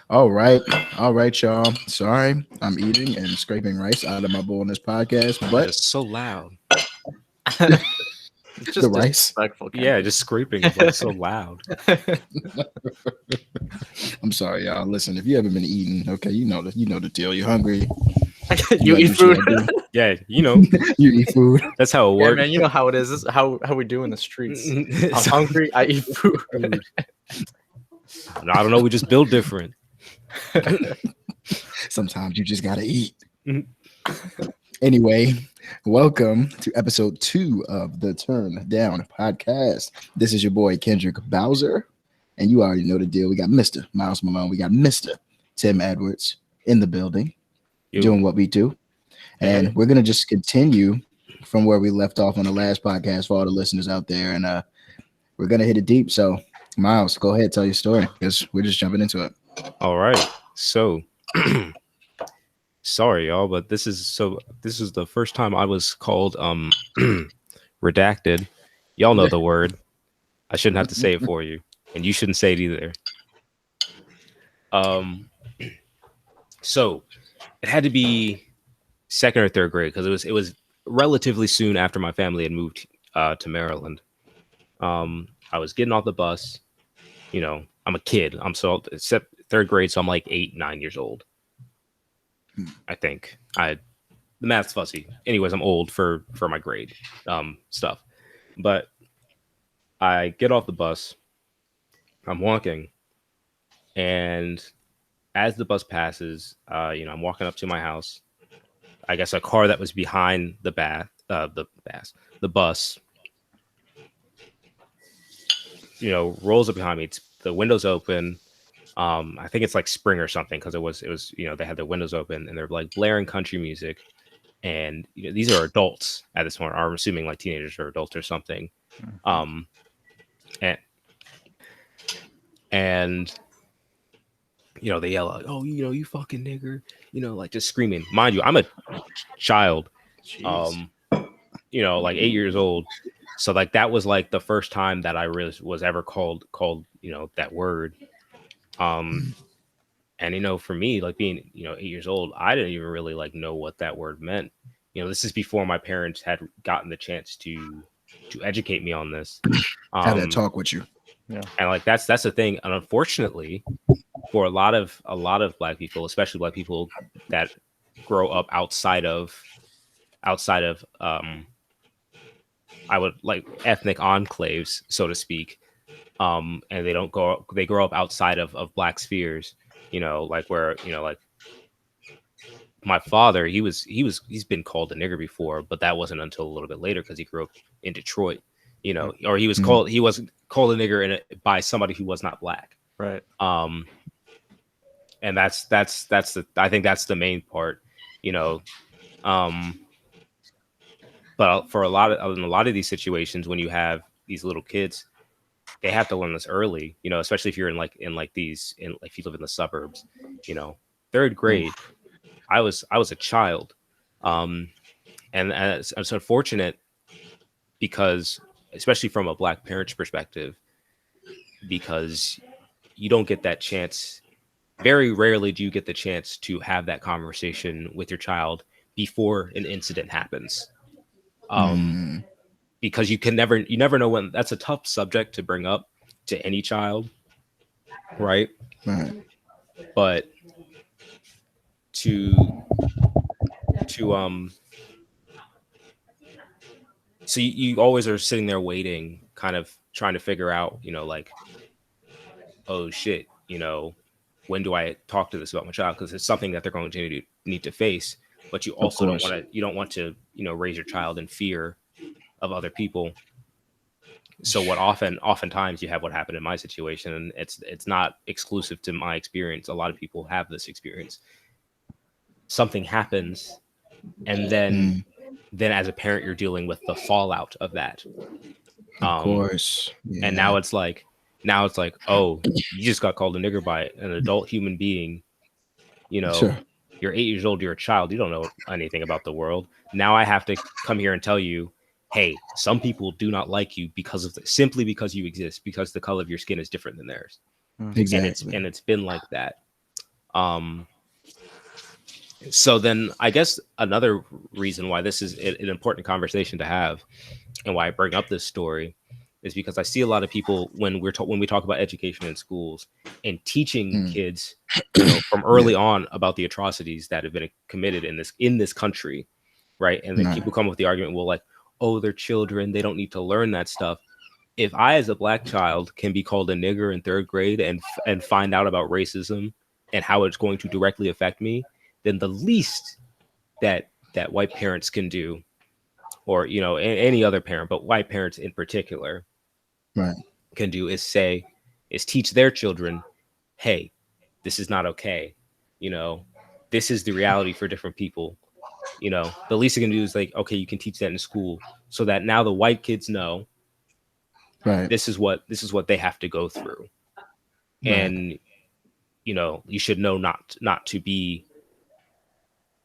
All right, y'all. Sorry, I'm eating and scraping rice out of my bowl in this podcast, That but is so loud. It's just the rice. disrespectful. Yeah, just scraping is like so loud. I'm sorry, y'all. Listen, if you haven't been eating, okay, you know the deal. You're hungry. You gotta eat do food. what you gotta Yeah, you know, do. You eat food. that's how it Yeah, works. man, you know how it is. This is how we do in the streets. I'm hungry. I eat food. No, I don't know. We just build different. Sometimes you just gotta eat. Mhm. Anyway, welcome to episode 2 of the Turn Down podcast. This is your boy Kendrick Bowser, and you already know the deal. We got Mr. Miles Malone, we got Mr. Tim Edwards in the building, doing what we do, and we're gonna just continue from where we left off on the last podcast for all the listeners out there, and we're gonna hit it deep. So, Miles, go ahead, tell your story because we're just jumping into it. All right. So, sorry, y'all, but this is the first time I was called redacted. Y'all know the word. I shouldn't have to say it for you, and you shouldn't say it either. So it had to be second or third grade because it was relatively soon after my family had moved to Maryland. I was getting off the bus. You know, I'm a kid. Except third grade, so I'm like 8, 9 years old. I think the math's fuzzy. Anyways, I'm old for my grade stuff. But I get off the bus. I'm walking, and as the bus passes, I'm walking up to my house. I guess a car that was behind the bus, rolls up behind me. The window's open. I think it's like spring or something because it was they had their windows open and they're like blaring country music, and these are adults at this point. I'm assuming like teenagers or adults or something. And they yell out, "Oh, you fucking nigger!" Like just screaming. Mind you, I'm a child, Jeez. like 8 years old. So like that was like the first time that I really was ever called that word. And for me, like being 8 years old, I didn't even really like know what that word meant. This is before my parents had gotten the chance to educate me on this. Have that talk with you. Yeah. And like that's the thing. And unfortunately, for a lot of Black people, especially Black people that grow up outside of I would like ethnic enclaves, so to speak. And they grow up outside of Black spheres, like where, like my father, he's been called a nigger before, but that wasn't until a little bit later because he grew up in Detroit, or he was called a nigger by somebody who was not Black. Right. And that's I think that's the main part, but for a lot of these situations, when you have these little kids, they have to learn this early, especially if you're if you live in the suburbs, third grade, I was a child. And it's unfortunate because, especially from a Black parent's perspective, because you don't get that chance. Very rarely do you get the chance to have that conversation with your child before an incident happens. Because you never know when. That's a tough subject to bring up to any child, right? Right. But so you always are sitting there waiting, kind of trying to figure out, like, oh shit, when do I talk to this about my child? Because it's something that they're going to need to face. But you also don't want to raise your child in fear of other people. So oftentimes you have what happened in my situation, and it's not exclusive to my experience. A lot of people have this experience. Something happens, and then as a parent, you're dealing with the fallout of that. Of course. Yeah. And now it's like, oh, you just got called a nigger by an adult human being. Sure. You're 8 years old. You're a child. You don't know anything about the world. Now I have to come here and tell you, hey, some people do not like you because of simply because you exist, because the color of your skin is different than theirs. Exactly. And it's been like that. So then I guess another reason why this is an important conversation to have, and why I bring up this story, is because I see a lot of people when when we talk about education in schools and teaching kids, from early on about the atrocities that have been committed in this country, right? And then people come with the argument, well, like, oh, they're children, they don't need to learn that stuff. If I, as a black child, can be called a nigger in third grade and find out about racism and how it's going to directly affect me, then the least that white parents can do, or any other parent, but white parents in particular, Right. can do is teach their children, hey, this is not okay. This is the reality for different people. The least they can do is like, okay, you can teach that in school, so that now the white kids know, right, this is what they have to go through. right. And you should know not to be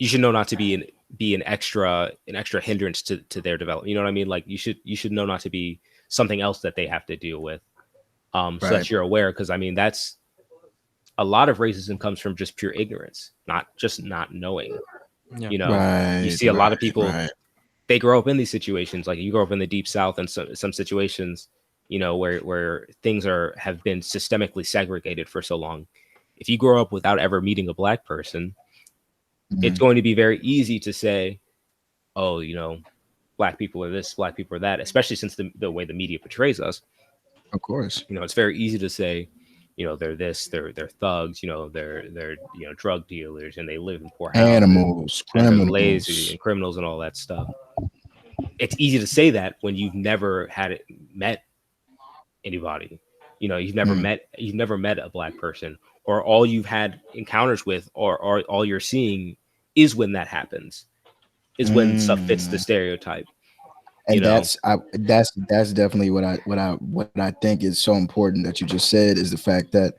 an extra hindrance to their development. You know what I mean? Like, you should know not to be something else that they have to deal with. So that you're aware, because I mean, that's a lot of racism comes from just pure ignorance, not just not knowing. Yeah. You see a lot of people, right. they grow up in these situations. Like, you grow up in the deep South, and some situations, where things have been systemically segregated for so long. If you grow up without ever meeting a black person, it's going to be very easy to say, oh, black people are this, black people are that, especially since the way the media portrays us. Of course. It's very easy to say, they're this, they're thugs, they're drug dealers, and they live in poor houses, Animals, and they're criminals. lazy and criminals and all that stuff. It's easy to say that when you've never met anybody. You've never met a black person, or all you've had encounters with, or all you're seeing is when that happens, is when stuff fits the stereotype. And that's definitely what I think is so important that you just said, is the fact that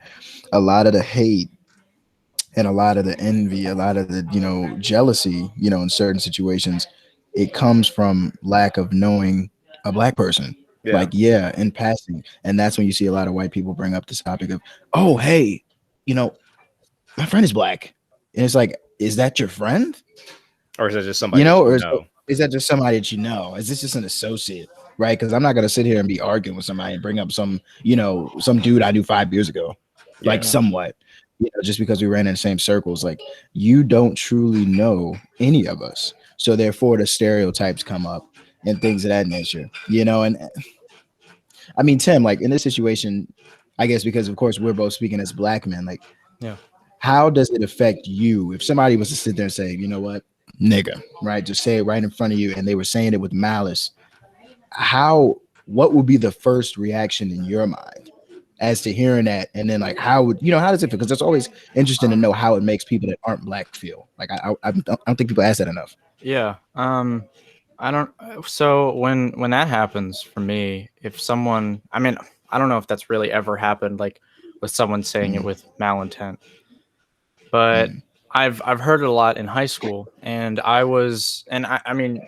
a lot of the hate and a lot of the envy, a lot of the jealousy, in certain situations, it comes from lack of knowing a black person. Yeah. Like, in passing. And that's when you see a lot of white people bring up this topic of, oh, hey, my friend is black. And it's like, is that your friend? Or is that just somebody Is that just somebody that you know? Is this just an associate? Right? Because I'm not gonna sit here and be arguing with somebody and bring up some dude I knew 5 years ago. Like, somewhat. Just because we ran in the same circles. Like, you don't truly know any of us. So therefore the stereotypes come up and things of that nature. And I mean, Tim, like, in this situation, I guess because of course we're both speaking as black men, like, how does it affect you if somebody was to sit there and say, you know what, nigga, right? Just say it right in front of you, and they were saying it with malice. What would be the first reaction in your mind as to hearing that? And then, like, how does it feel? Because it's always interesting to know how it makes people that aren't black feel. Like, I don't think people ask that enough. Yeah. I don't. So when that happens for me, if someone, I mean, I don't know if that's really ever happened, like with someone saying it with malintent, but I've heard it a lot in high school, and I mean,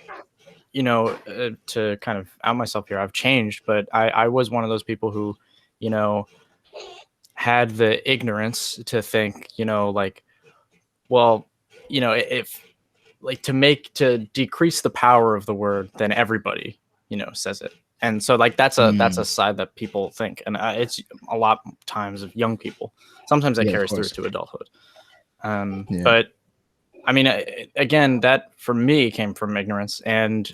to kind of out myself here, I've changed, but I was one of those people who, had the ignorance to think, like, well, if, like, to decrease the power of the word, then everybody, says it. And so, like, that's a side that people think, and it's a lot of times of young people. Sometimes that carries through to adulthood. But I mean, again, that for me came from ignorance, and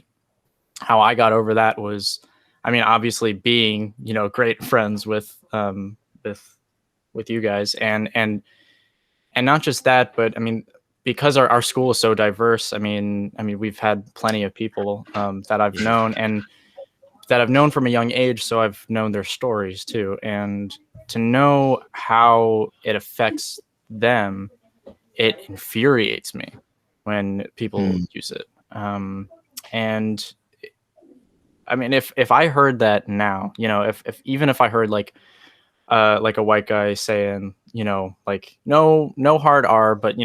how I got over that was, I mean, obviously being, great friends with you guys, and not just that, but I mean, because our school is so diverse. I mean, we've had plenty of people that I've known, and that I've known from a young age. So I've known their stories too. And to know how it affects them, it infuriates me when people use it. And I mean, if I heard that now, if I heard like a white guy saying, like, no hard R, but,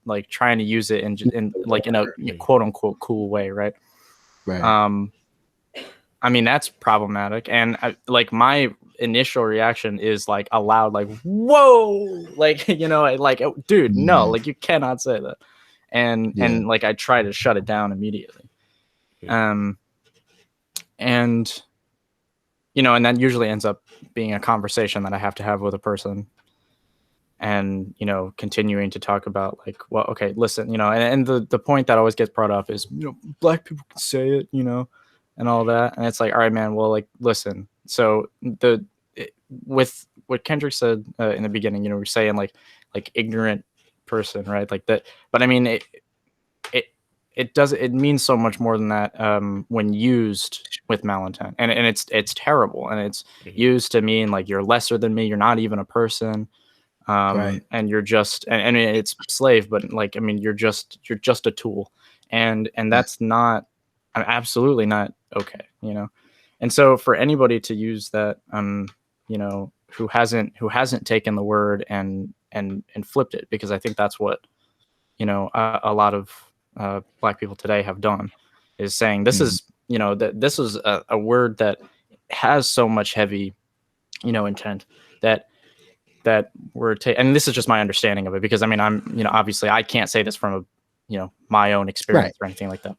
like trying to use it in like in a quote unquote cool way. Right. Right. I mean, that's problematic. And like my initial reaction is like a loud, like, whoa, like, you know, like, dude, no, like you cannot say that. And like I try to shut it down immediately. And you know, and that usually ends up being a conversation that I have to have with a person, and you know, continuing to talk about like, well, okay, listen, you know, and the point that always gets brought up is, you know, black people can say it, you know, and all that, and it's like, all right, man, well, like, listen, so with what Kendrick said in the beginning, you know, we're saying like ignorant person, right, like that, but I mean it means so much more than that when used with malintent, and it's terrible, and it's used to mean like you're lesser than me, you're not even a person, and you're just and it's slave, but like I mean you're just a tool, and that's not absolutely not okay, you know. And so for anybody to use that, you know, who hasn't taken the word and flipped it, because I think that's what, you know, a lot of black people today have done, is saying this is, you know, that this is a word that has so much heavy, you know, intent that we're and this is just my understanding of it, because I mean, I'm, you know, obviously I can't say this from a, you know, my own experience or anything like that,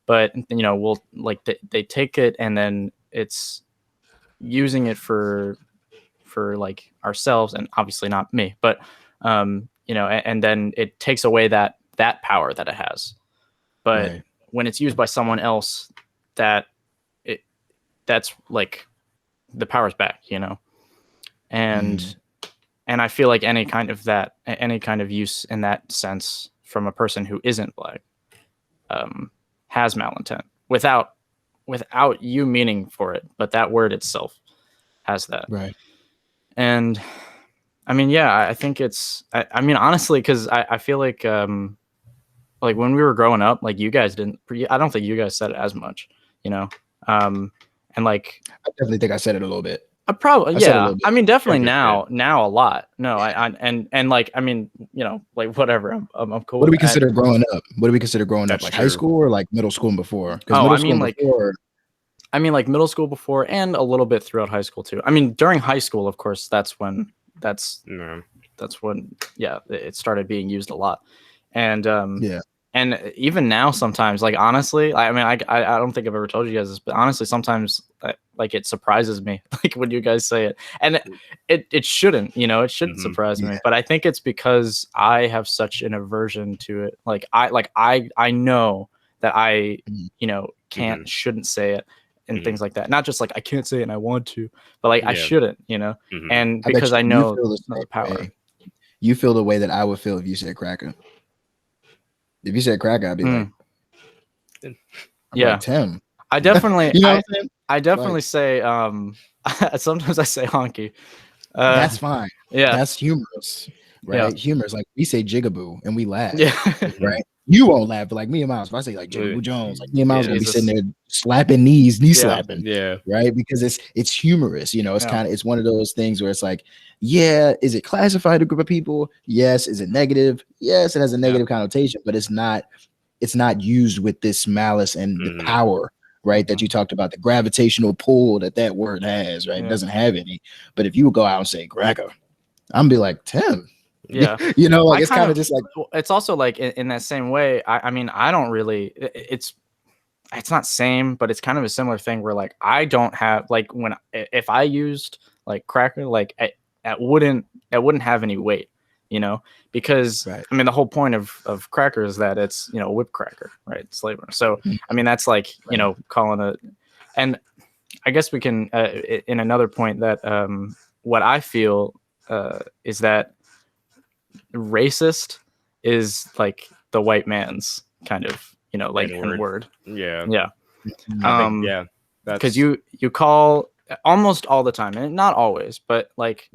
but you know, we'll like they take it and then it's using it for like ourselves, and obviously not me, but you know, and then it takes away that power that it has. But when it's used by someone else, that's like the power's back, you know. And I feel like any kind of use in that sense from a person who isn't black has malintent without you meaning for it, but that word itself has that. Right. And I mean, yeah, I think it's, I mean, honestly, because I feel like when we were growing up, like you guys didn't, I don't think you guys said it as much, you know? And like, I definitely think I said it a little bit. Probably, yeah. I mean, definitely now a lot. No, and like, I mean, you know, like whatever. I'm cool. What do we consider growing up? What do we consider growing up? Like high school or like middle school and before? Because middle school and before. I mean, like middle school before, and a little bit throughout high school too. I mean, during high school, of course, that's when it started being used a lot, and and even now, sometimes, like honestly, I mean, I don't think I've ever told you guys this, but honestly, sometimes like it surprises me, like when you guys say it, and it shouldn't, you know, it shouldn't surprise me, but I think it's because I have such an aversion to it. Like I know that I, you know, shouldn't say it. And things like that. Not just like I can't say it and I want to, but like I shouldn't, you know. And because I know the power. You feel the way that I would feel if you said cracker. If you said cracker, I'd be like, yeah, like Tim. I definitely, you know, I definitely say. Sometimes I say honky. That's fine. Yeah, that's humorous, right? Yeah. Humorous, like we say jigaboo and we laugh. Yeah, right. You won't laugh, but like me and Miles, if I say like Jigaboo Jones, like me and Miles gonna be sitting there slapping knee slapping, right? Because it's humorous, you know. It's kind of, it's one of those things where it's like, yeah, is it classified a group of people? Yes. Is it negative? Yes, it has a negative connotation, but it's not used with this malice and the power, right? That you talked about, the gravitational pull that word has, right? It doesn't have any. But if you would go out and say cracker, I'm gonna be like, Tim. Yeah, you know, like it's kind of just like, it's also like in that same way. I mean, I don't really, it's not same, but it's kind of a similar thing where like I don't have, like, when if I used like cracker, like it wouldn't have any weight, you know, because I mean the whole point of cracker is that it's, you know, whip cracker, right? It's flavor. So I mean that's like, you know, calling it. And I guess we can in another point that what I feel is that racist is like the white man's kind of, you know, like word. Yeah. Because you call almost all the time, and not always, but like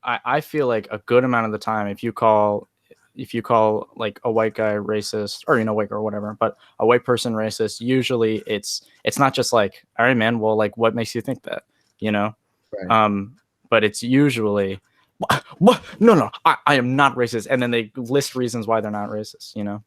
I feel like a good amount of the time, if you call like a white guy racist, or, you know, white or whatever, but a white person racist, usually it's not just like, all right, man, well, like what makes you think that, you know? But it's usually, what? No, I am not racist. And then they list reasons why they're not racist, you know?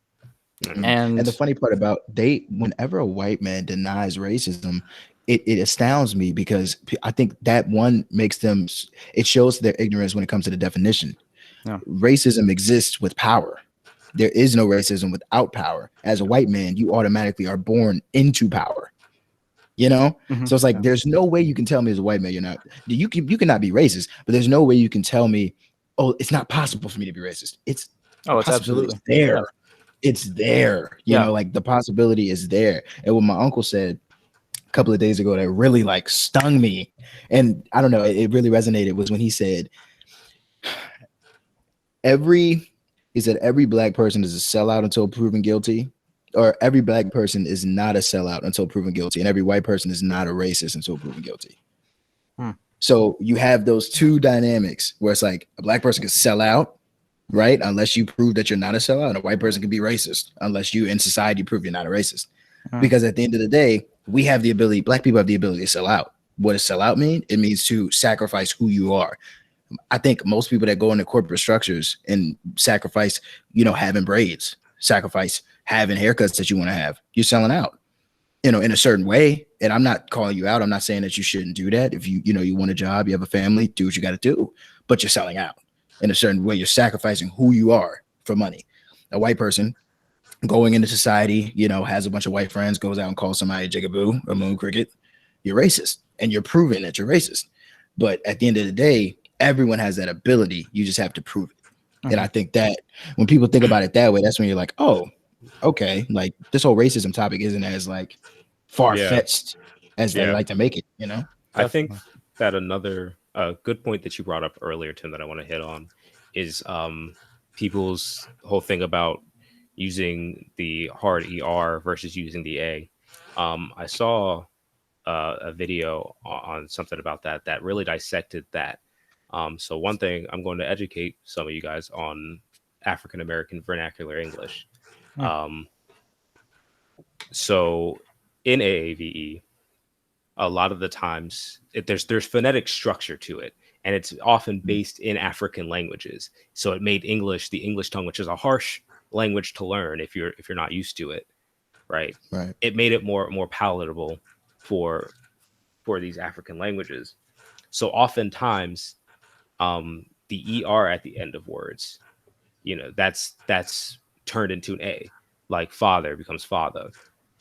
And the funny part about whenever a white man denies racism, it astounds me because I think that one makes them, it shows their ignorance when it comes to the definition. Yeah. Racism exists with power. There is no racism without power. As a white man, you automatically are born into power. You know, so it's like there's no way you can tell me as a white man you're not. You cannot be racist, but there's no way you can tell me, oh, it's not possible for me to be racist. It's it's absolutely there. Yeah. It's there. You know, like the possibility is there. And what my uncle said a couple of days ago that really like stung me, and I don't know, it really resonated, was when he said every black person is a sellout until proven guilty, or every black person is not a sellout until proven guilty, and every white person is not a racist until proven guilty. So you have those two dynamics where it's like a black person can sell out, right? Unless you prove that you're not a sellout, and a white person can be racist unless you in society prove you're not a racist. Because at the end of the day, we have the ability, black people have the ability to sell out. What does sell out mean? It means to sacrifice who you are. I think most people that go into corporate structures and sacrifice, having braids, sacrifice having haircuts that you want to have, you're selling out, in a certain way. And I'm not calling you out. I'm not saying that you shouldn't do that. If you want a job, you have a family, do what you got to do, but you're selling out in a certain way. You're sacrificing who you are for money. A white person going into society, has a bunch of white friends, goes out and calls somebody a jigaboo or moon cricket, you're racist, and you're proving that you're racist. But at the end of the day, everyone has that ability. You just have to prove it. And I think that when people think about it that way, that's when you're like, oh, okay, like this whole racism topic isn't as like far-fetched as they like to make it, I think that another good point that you brought up earlier, Tim, that I want to hit on is people's whole thing about using the hard ER versus using the A. I saw a video on something about that really dissected that. So one thing, I'm going to educate some of you guys on African American vernacular English. So in AAVE, a lot of the times there's phonetic structure to it, and it's often based in African languages. So it made English, the English tongue, which is a harsh language to learn if you're not used to it, right? It made it more palatable for these African languages. So oftentimes, the ER at the end of words, that's turned into an A, like father becomes father,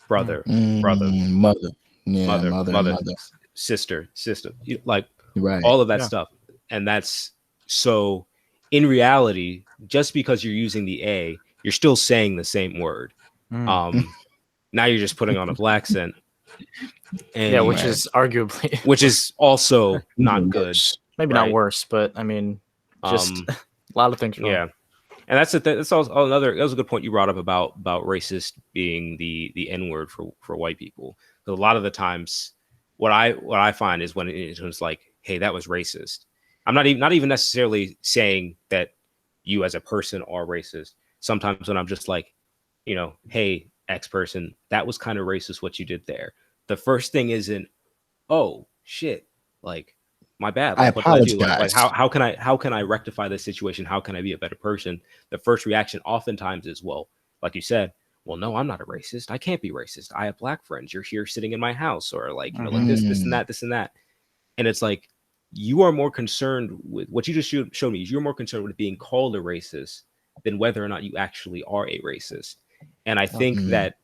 brother, brother, mother, mother, sister, like all of that stuff. And that's so in reality, just because you're using the A, you're still saying the same word. Now you're just putting on a black accent. And which is arguably, which is also not good. Maybe not worse, but I mean, just a lot of things wrong. Yeah. And that's also another, that was a good point you brought up about racist being the N word for white people. Because a lot of the times what I find is when it's like, hey, that was racist. I'm not even necessarily saying that you as a person are racist. Sometimes when I'm just like, hey, X person, that was kind of racist what you did there. The first thing isn't, oh shit, like my bad. Like, I apologize. Like how can I rectify this situation? How can I be a better person? The first reaction oftentimes is, well, like you said, well, no, I'm not a racist. I can't be racist. I have black friends. You're here sitting in my house, or like, like this and that. And it's like, you are more concerned with what you just showed me. You're more concerned with being called a racist than whether or not you actually are a racist. And I think that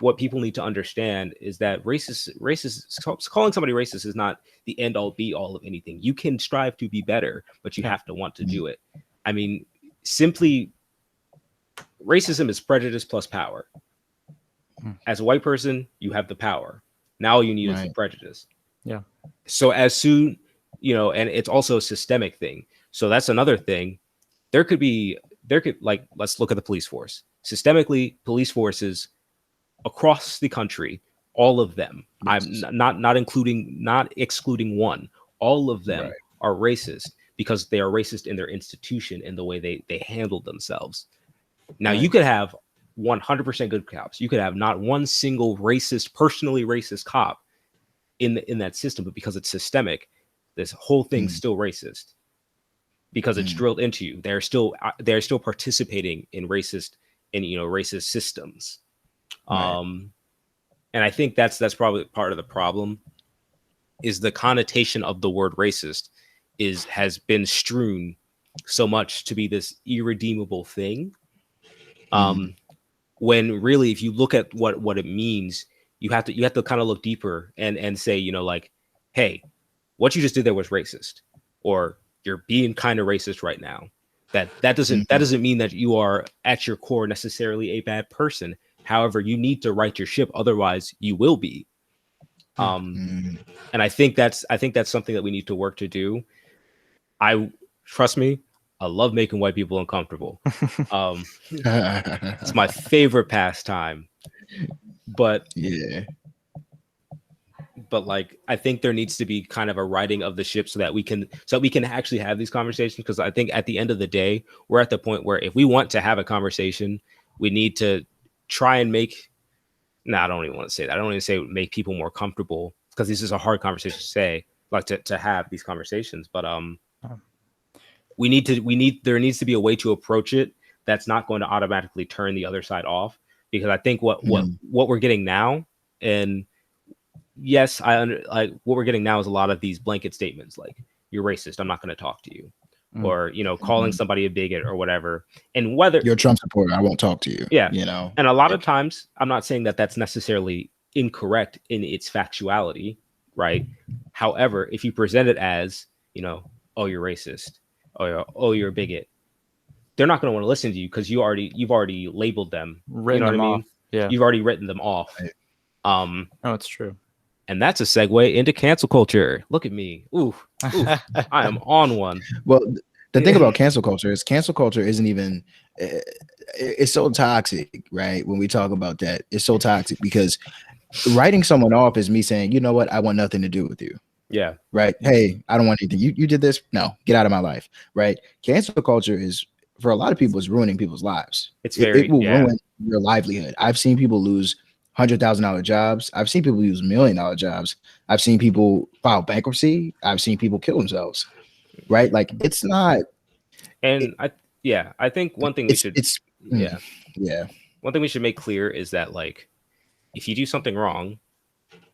what people need to understand is that calling somebody racist is not the end all be all of anything. You can strive to be better, but you have to want to do it. I mean, simply racism is prejudice plus power. As a white person, you have the power. Now all you need is the prejudice. Yeah. So as soon, and it's also a systemic thing. So that's another thing. There could like, let's look at the police force. Systemically, police forces across the country, all of them, I'm not excluding one, all of them are racist because they are racist in their institution, in the way they handle themselves. Now you could have 100% good cops. You could have not one single personally racist cop in that system, but because it's systemic, this whole thing's still racist because it's drilled into you. They're still participating in racist systems. And And I think that's probably part of the problem, is the connotation of the word racist has been strewn so much to be this irredeemable thing. When really, if you look at what it means, you have to kind of look deeper and say, like, hey, what you just did there was racist, or you're being kind of racist right now. That doesn't mean that you are at your core necessarily a bad person. However, you need to right your ship, otherwise you will be. And I think that's something that we need to work to do. Trust me, I love making white people uncomfortable. It's my favorite pastime. But like, I think there needs to be kind of a righting of the ship so that we can actually have these conversations. Because I think at the end of the day, we're at the point where if we want to have a conversation, we need to try and make. No, I don't even want to say that. I don't even say make people more comfortable, because this is a hard conversation to say, like to have these conversations. But there needs to be a way to approach it that's not going to automatically turn the other side off. Because I think what we're getting now, and yes, like what we're getting now is a lot of these blanket statements like, you're racist, I'm not going to talk to you, or calling somebody a bigot or whatever. And whether you're a Trump supporter, I won't talk to you. Yeah, and a lot of times, I'm not saying that that's necessarily incorrect in its factuality, right? However, if you present it as, oh, you're racist, oh, you're a bigot, they're not going to want to listen to you, because you've already labeled them, written them off. Yeah, you've already written them off. No, it's true. And that's a segue into cancel culture. Look at me. Ooh, I am on one. Well, the thing about cancel culture isn't even, it's so toxic, right? When we talk about that, it's so toxic, because writing someone off is me saying, you know what, I want nothing to do with you. Yeah. Right. Hey, I don't want anything. You did this. No, get out of my life. Right. Cancel culture is, for a lot of people, is ruining people's lives. It will ruin your livelihood. I've seen people lose $100,000 jobs. I've seen people lose $1 million jobs. I've seen people file bankruptcy. I've seen people kill themselves. Right. Like, it's not. And I think one thing one thing we should make clear is that, like, if you do something wrong,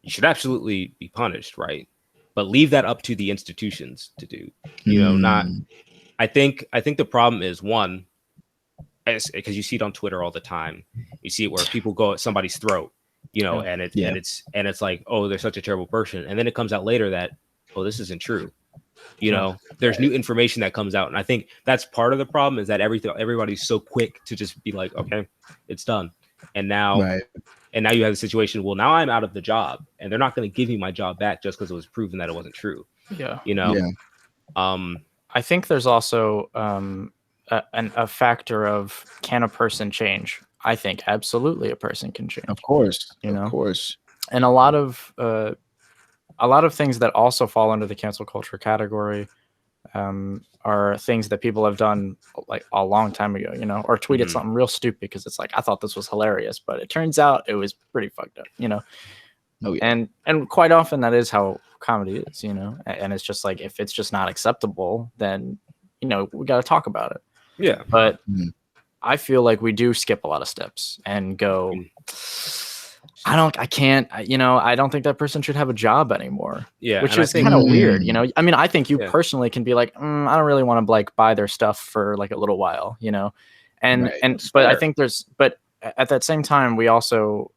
you should absolutely be punished, right? But leave that up to the institutions to do. Not. I think the problem is, one, because you see it on Twitter all the time. You see it where people go at somebody's throat, and it's like, oh, they're such a terrible person, and then it comes out later that, oh, this isn't true. There's new information that comes out, and I think that's part of the problem, is that everybody's so quick to just be like, okay, it's done, and now you have the situation. Well, now I'm out of the job, and they're not going to give me my job back just because it was proven that it wasn't true. I think there's also a factor of, can a person change? I think absolutely a person can change. Of course, of course. And a lot of things that also fall under the cancel culture category are things that people have done like a long time ago, or tweeted something real stupid because it's like, I thought this was hilarious, but it turns out it was pretty fucked up, Oh, yeah. And quite often that is how comedy is, and it's just like, if it's just not acceptable, then, we got to talk about it. Yeah. But I feel like we do skip a lot of steps and go, I don't think that person should have a job anymore. Yeah. Which is kind of weird, I mean, I think you personally can be like, I don't really want to like buy their stuff for like a little while, but I think but at that same time, we also,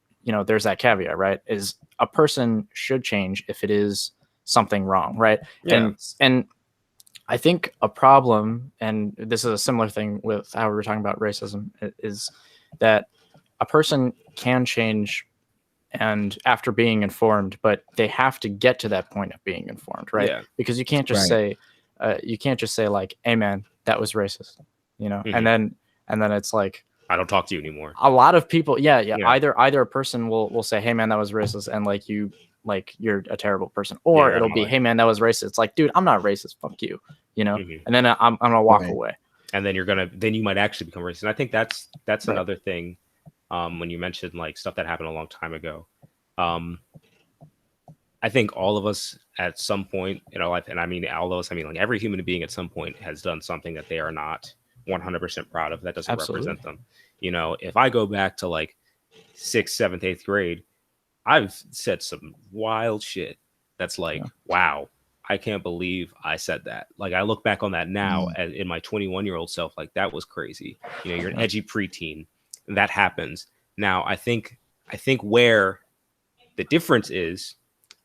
there's that caveat, right? Is a person should change if it is something wrong, right? Yeah. And I think a problem, and this is a similar thing with how we were talking about racism, is that a person can change and after being informed, but they have to get to that point of being informed, right? Yeah. Because you can't just say like, hey man, that was racist, and then it's like, I don't talk to you anymore. A lot of people, either a person will say, hey man, that was racist, and like you're a terrible person, or it'll be, hey man, that was racist. It's like, dude, I'm not racist, fuck you, and then I'm gonna walk away, and then you might actually become racist. And I think that's another thing. When you mentioned like stuff that happened a long time ago, I think all of us at some point in our life, and I mean all of us, I mean like every human being at some point has done something that they are not 100% proud of, that doesn't represent them. If I go back to like 6th, 7th, 8th grade, I've said some wild shit that's like, wow, I can't believe I said that. Like, I look back on that now in my 21-year-old self, like, that was crazy. You know, you're an edgy preteen, and that happens. Now, I think where the difference is,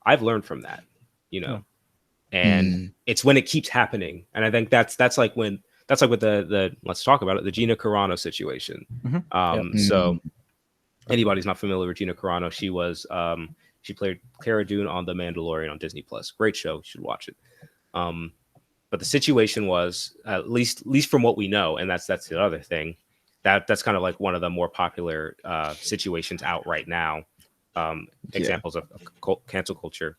I've learned from that, you know, and it's when it keeps happening. And I think that's like with the let's talk about it, the Gina Carano situation. So anybody's not familiar with Gina Carano, she was she played Cara Dune on The Mandalorian on Disney Plus. Great show, you should watch it. But the situation was, at least from what we know, and that's the other thing, that's kind of like one of the more popular situations out right now. Examples of cancel culture.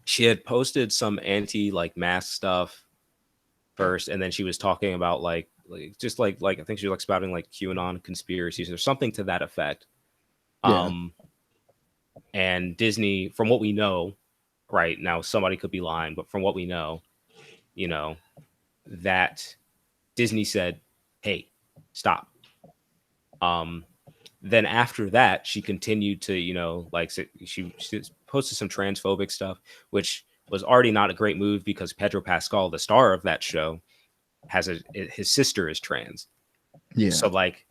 She had posted some like mask stuff first, and then she was talking about like just like I think she was like spouting like QAnon conspiracies or something to that effect. And Disney, from what we know, right now, somebody could be lying, but from what we know, you know, that Disney said, "Hey, stop." Then after that, she continued to, you know, like she posted some transphobic stuff, which was already not a great move because Pedro Pascal, the star of that show, his sister is trans. Yeah. So like,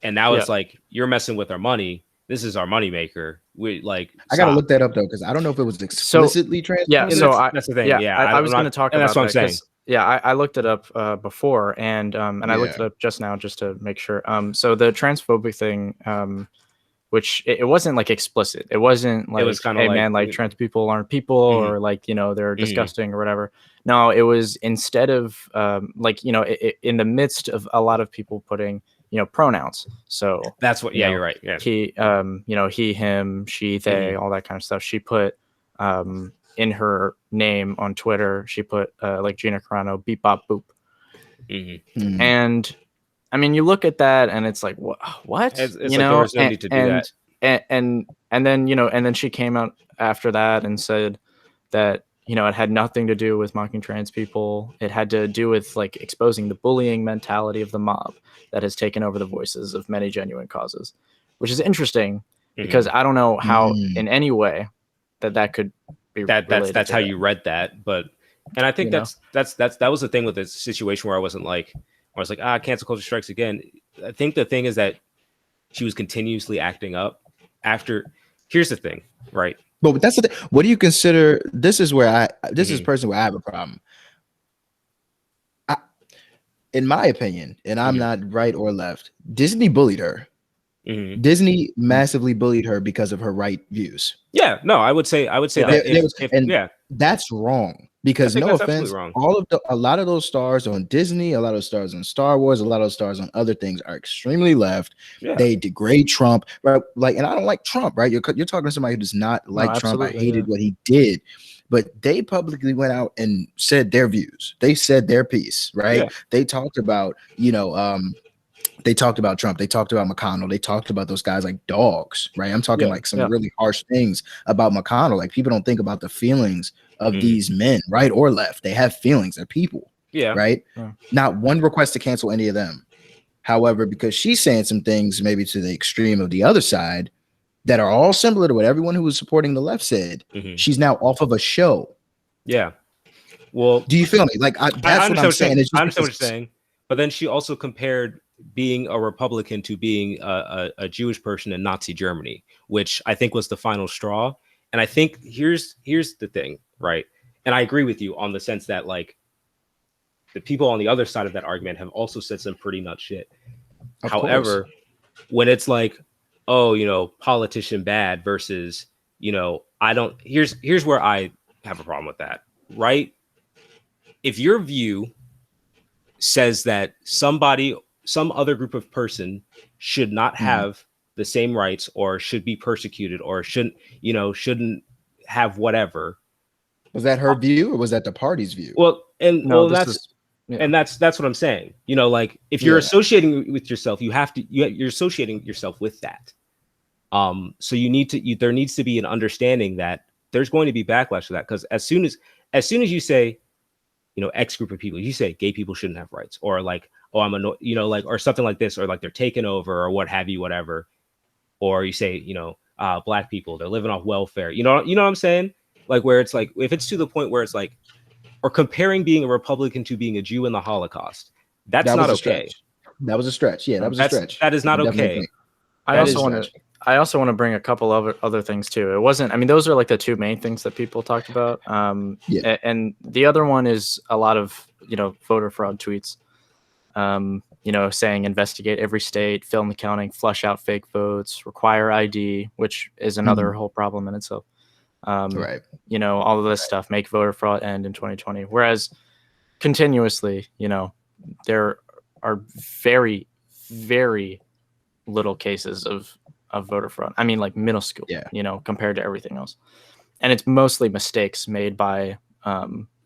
and now it's like, you're messing with our money. This is our moneymaker. We like. I gotta look that up though, because I don't know if it was explicitly trans. Yeah, so that's the thing. Yeah, I was going to talk about that's what I'm saying. Yeah, I looked it up before, and I looked it up just now just to make sure. So the transphobic thing, which it wasn't like explicit. It wasn't like, it was kind of, hey man, like trans people aren't people, or like, you know, they're disgusting or whatever. No, it was instead of like, you know, in the midst of a lot of people putting, you know, pronouns. So that's what. Yeah, you're right. Yeah. He, you know, he, him, she, they, all that kind of stuff. She put in her name on Twitter, she put like Gina Carano, beep bop boop. And I mean, you look at that and it's like, what? It's you like, know, there was no need to do that. And then, you know, and then she came out after that and said that, you know, it had nothing to do with mocking trans people. It had to do with like exposing the bullying mentality of the mob that has taken over the voices of many genuine causes, which is interesting because I don't know how in any way that could be that's how you read that. But, and I think that was the thing with this situation where I was like, cancel culture strikes again. I think the thing is that she was continuously acting up after. Here's the thing, right? But that's the thing. What do you consider? This is where is personally where I have a problem. In my opinion, and I'm not right or left, Disney bullied her. Disney massively bullied her because of her right views. Yeah, no, I would say that that's wrong. Because no offense, a lot of those stars on Disney, a lot of those stars on Star Wars, a lot of those stars on other things are extremely left. Yeah. They degrade Trump, right? Like, and I don't like Trump, right? You're talking to somebody who does not like Trump. I hated what he did, but they publicly went out and said their views. They said their piece, right? Yeah. They talked about, you know, they talked about Trump. They talked about McConnell. They talked about those guys like dogs, right? I'm talking like some really harsh things about McConnell. Like, people don't think about the feelings of these men, right or left. They have feelings. They're people, right? Not one request to cancel any of them. However, because she's saying some things maybe to the extreme of the other side that are all similar to what everyone who was supporting the left said, she's now off of a show. Yeah. Well, do you feel me? Like, that's what I'm saying. I understand what you're saying. But then she also compared being a Republican to being a Jewish person in Nazi Germany, which I think was the final straw. And I think here's the thing, right? And I agree with you on the sense that, like, the people on the other side of that argument have also said some pretty nuts shit. However, when it's like, oh, you know, politician bad versus, you know, here's where I have a problem with that, right? If your view says that some other group of person should not have the same rights or should be persecuted or shouldn't have whatever. Was that her view or was that the party's view? Well, that's what I'm saying. You know, like, if you're associating with yourself, you're associating yourself with that. So there needs to be an understanding that there's going to be backlash to that, because as soon as you say, you know, X group of people, you say gay people shouldn't have rights, or like, oh, I'm annoyed, you know, like, or something like this, or like they're taken over or what have you, whatever. or you say, black people, they're living off welfare. You know what I'm saying? Like where it's like, if it's to the point where it's like, or comparing being a Republican to being a Jew in the Holocaust, that's That was not a okay. stretch. That was a stretch. Yeah, that was a stretch. That is not I definitely okay. agree. I That is also a want to. stretch. I also want to bring a couple of other things too. It wasn't. I mean, those are like the two main things that people talked about. Yeah. And the other one is a lot of voter fraud tweets. Saying investigate every state, film the counting, flush out fake votes, require ID, which is another whole problem in itself. Right. All of this stuff, make voter fraud end in 2020. Whereas continuously, there are very, very little cases of voter fraud. I mean, like minuscule, compared to everything else. And it's mostly mistakes made by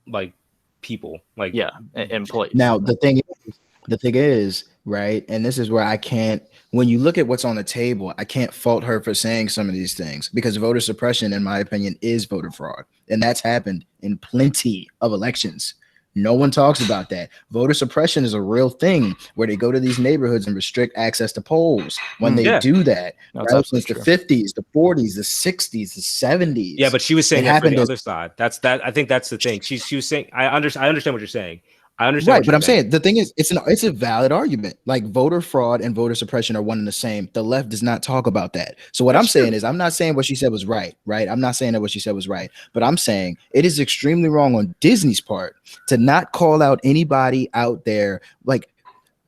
like people, like employees. Now the thing is, right, and this is where I can't, when you look at what's on the table, I can't fault her for saying some of these things, because voter suppression, in my opinion, is voter fraud. And that's happened in plenty of elections. No one talks about that. Voter suppression is a real thing where they go to these neighborhoods and restrict access to polls. When they do that, right, since the 50s, the 40s, the 60s, the 70s. Yeah, but she was saying that for the other side. I think that's the thing. She was saying, I understand what you're saying. I understand. Right, but I'm saying the thing is, it's a valid argument. Like voter fraud and voter suppression are one and the same. The left does not talk about that. So what I'm saying is, I'm not saying what she said was right. I'm not saying that what she said was right, but I'm saying it is extremely wrong on Disney's part to not call out anybody out there. Like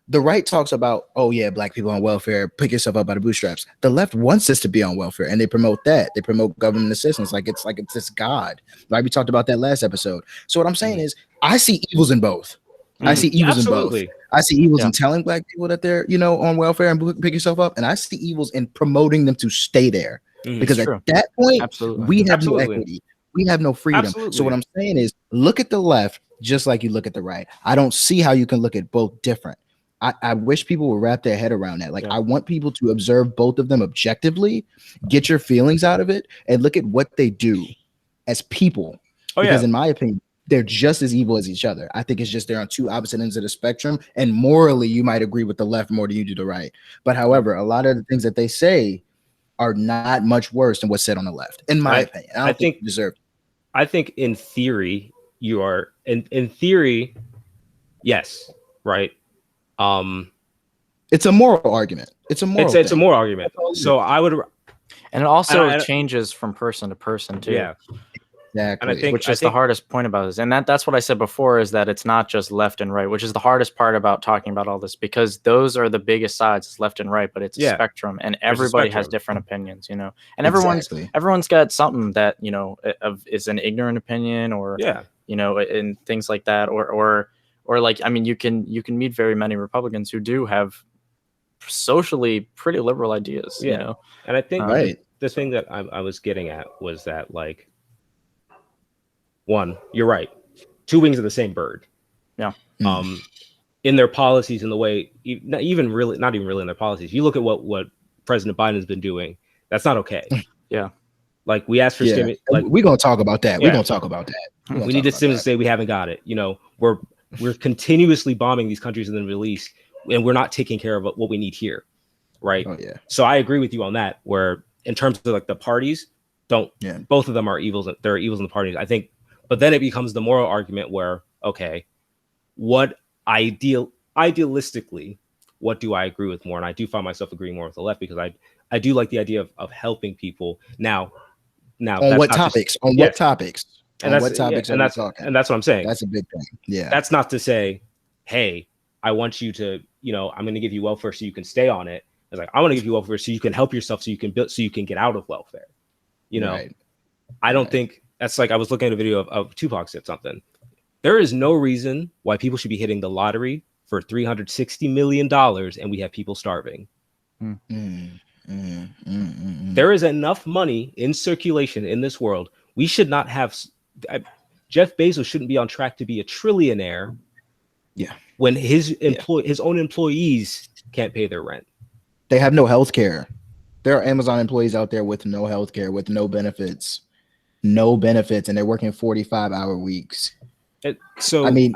the right talks about, oh yeah, black people on welfare, pick yourself up by the bootstraps. The left wants us to be on welfare, and they promote that. They promote government assistance like it's this God. Right? We talked about that last episode. So what I'm saying is, I see evils in both. I see evils in both. I see evils in telling black people that they're, on welfare and pick yourself up, and I see evils in promoting them to stay there. Because at that point, we have no equity. We have no freedom. So what I'm saying is, look at the left just like you look at the right. I don't see how you can look at both different. I wish people would wrap their head around that. Like, I want people to observe both of them objectively, get your feelings out of it, and look at what they do as people. Because in my opinion, they're just as evil as each other. I think it's just they're on two opposite ends of the spectrum. And morally, you might agree with the left more than you do the right. But however, a lot of the things that they say are not much worse than what's said on the left, in my opinion. I think you deserve it. I think in theory, you are in theory, yes, right. It's a moral argument. It's a moral argument. So I would, and it also changes from person to person too. Yeah. Exactly. And I think the hardest point about this, and that's what I said before, is that it's not just left and right, which is the hardest part about talking about all this, because those are the biggest sides, it's left and right, but it's a spectrum, and everybody has different opinions, and everyone's got something that is an ignorant opinion, or and things like that, or like, I mean, you can meet very many Republicans who do have socially pretty liberal ideas, and I think the thing that I was getting at was that, like, one, you're right. Two wings of the same bird. Yeah. In their policies, in the way, not even really in their policies. You look at what President Biden's been doing. That's not okay. Yeah. Like, we asked for stimulus. Like, we're gonna talk about that. We're gonna talk about that. We need the stimulus to say we haven't got it. We're continuously bombing these countries in the Middle East, and we're not taking care of what we need here. Right. Oh yeah. So I agree with you on that. Where in terms of like the parties, both of them are evils. There are evils in the parties, I think. But then it becomes the moral argument where, okay, what idealistically, what do I agree with more? And I do find myself agreeing more with the left, because I do like the idea of helping people. Now, on what topics? What topics? And what topics are we talking? And that's what I'm saying. That's a big thing. Yeah. That's not to say, hey, I want you to, I'm going to give you welfare so you can stay on it. It's like, I want to give you welfare so you can help yourself, so you can build, so you can get out of welfare. I don't think. That's like, I was looking at a video of Tupac said something. There is no reason why people should be hitting the lottery for $360 million and we have people starving. There is enough money in circulation in this world. We should not have. Jeff Bezos shouldn't be on track to be a trillionaire. Yeah. When his own employees can't pay their rent. They have no health care. There are Amazon employees out there with no health care, with no benefits. And they're working 45-hour weeks. So I mean,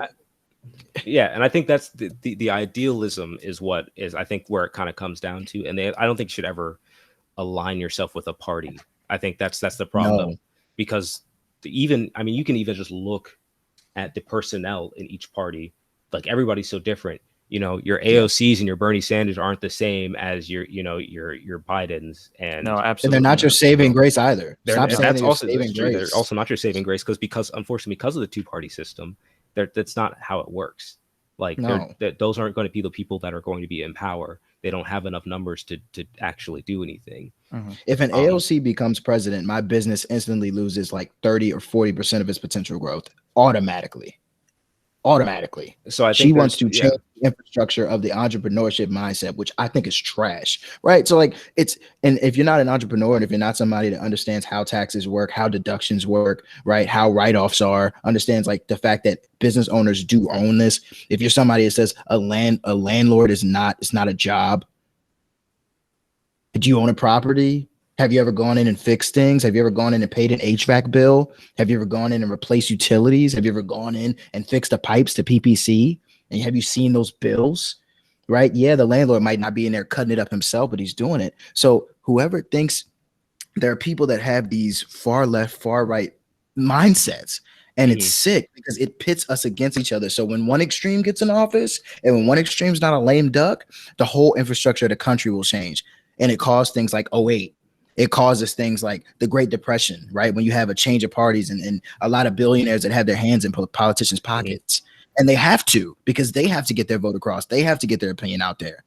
and I think that's the idealism is what is, I think, where it kind of comes down to. And I don't think should ever align yourself with a party. I think that's the problem. No. Because you can even just look at the personnel in each party. Like everybody's so different. Your AOCs and your Bernie Sanders aren't the same as your Bidens, and No, And absolutely. they're not your saving grace either. Stop saying that's they're also saving true. They're grace. also not your saving grace because unfortunately because of the two-party system, that's not how it works. Like No. those aren't going to be the people that are going to be in power. They don't have enough numbers to actually do anything. If an AOC becomes president, my business instantly loses like 30 or 40% of its potential growth automatically. So I think She wants to change the infrastructure of the entrepreneurship mindset, which I think is trash, right? So like and if you're not an entrepreneur and if you're not somebody that understands how taxes work, how deductions work, right, how write-offs are, understands like the fact that business owners do own this. If you're somebody that says a landlord it's not a job. Do you own a property? Have you ever gone in and fixed things? Have you ever gone in and paid an HVAC bill? Have you ever gone in and replaced utilities? Have you ever gone in and fixed the pipes to PPC? And have you seen those bills? Right? Yeah, the landlord might not be in there cutting it up himself, but he's doing it. So whoever thinks there are people that have these far left, far right mindsets, and it's sick because it pits us against each other. So when one extreme gets in office and when one extreme is not a lame duck, the whole infrastructure of the country will change. And it caused things like 08. It causes things like the Great Depression, right? When you have a change of parties and a lot of billionaires that have their hands in politicians' pockets. And they have to, because they have to get their vote across. They have to get their opinion out there.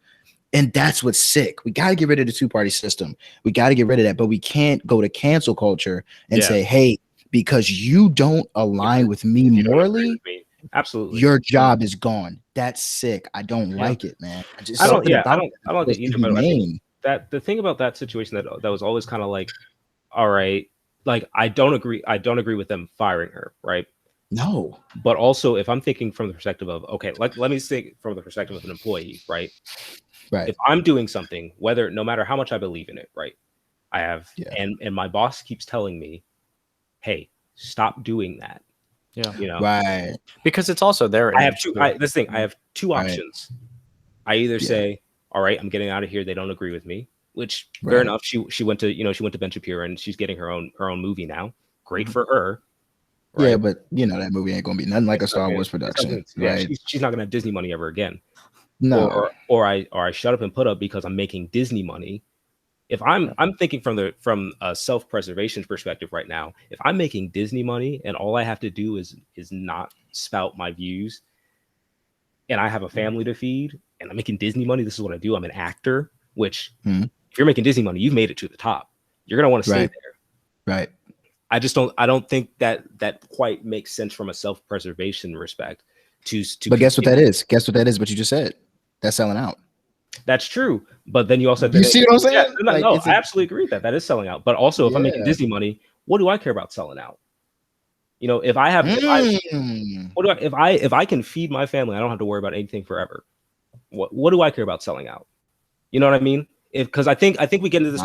And that's what's sick. We got to get rid of the two-party system. We got to get rid of that. But we can't go to cancel culture and say, hey, because you don't align with me morally, absolutely, your job is gone. That's sick. I don't like it, man. I don't like it either. But I think that the thing about that situation that was always kind of like, all right, like I don't agree with them firing her, right? No. But also, if I'm thinking from the perspective of, okay, let me think from the perspective of an employee, right? Right. If I'm doing something, no matter how much I believe in it, right? I have, and my boss keeps telling me, hey, stop doing that. Yeah. Right. Because it's also there. I have two options. I either say, all right, I'm getting out of here. They don't agree with me, which fair enough. She went to Ben Shapiro and she's getting her own movie now. Great for her. Right? Yeah, but that movie ain't gonna be nothing like a Star Wars production. Right? She's not gonna have Disney money ever again. No. Or I shut up and put up because I'm making Disney money. If I'm thinking from a self-preservation perspective right now, if I'm making Disney money and all I have to do is not spout my views, and I have a family to feed, and I'm making Disney money, this is what I do. I'm an actor, which if you're making Disney money, you've made it to the top. You're gonna want to stay there. Right. I don't think that quite makes sense from a self-preservation respect. But guess what that is? Guess what that is? What you just said. That's selling out. That's true, but then you also you see what I'm saying? Yeah, I absolutely agree with that. That is selling out. But also, if I'm making Disney money, what do I care about selling out? If I have, if I can feed my family, I don't have to worry about anything forever. What do I care about selling out? You know what I mean? Because I think we get into this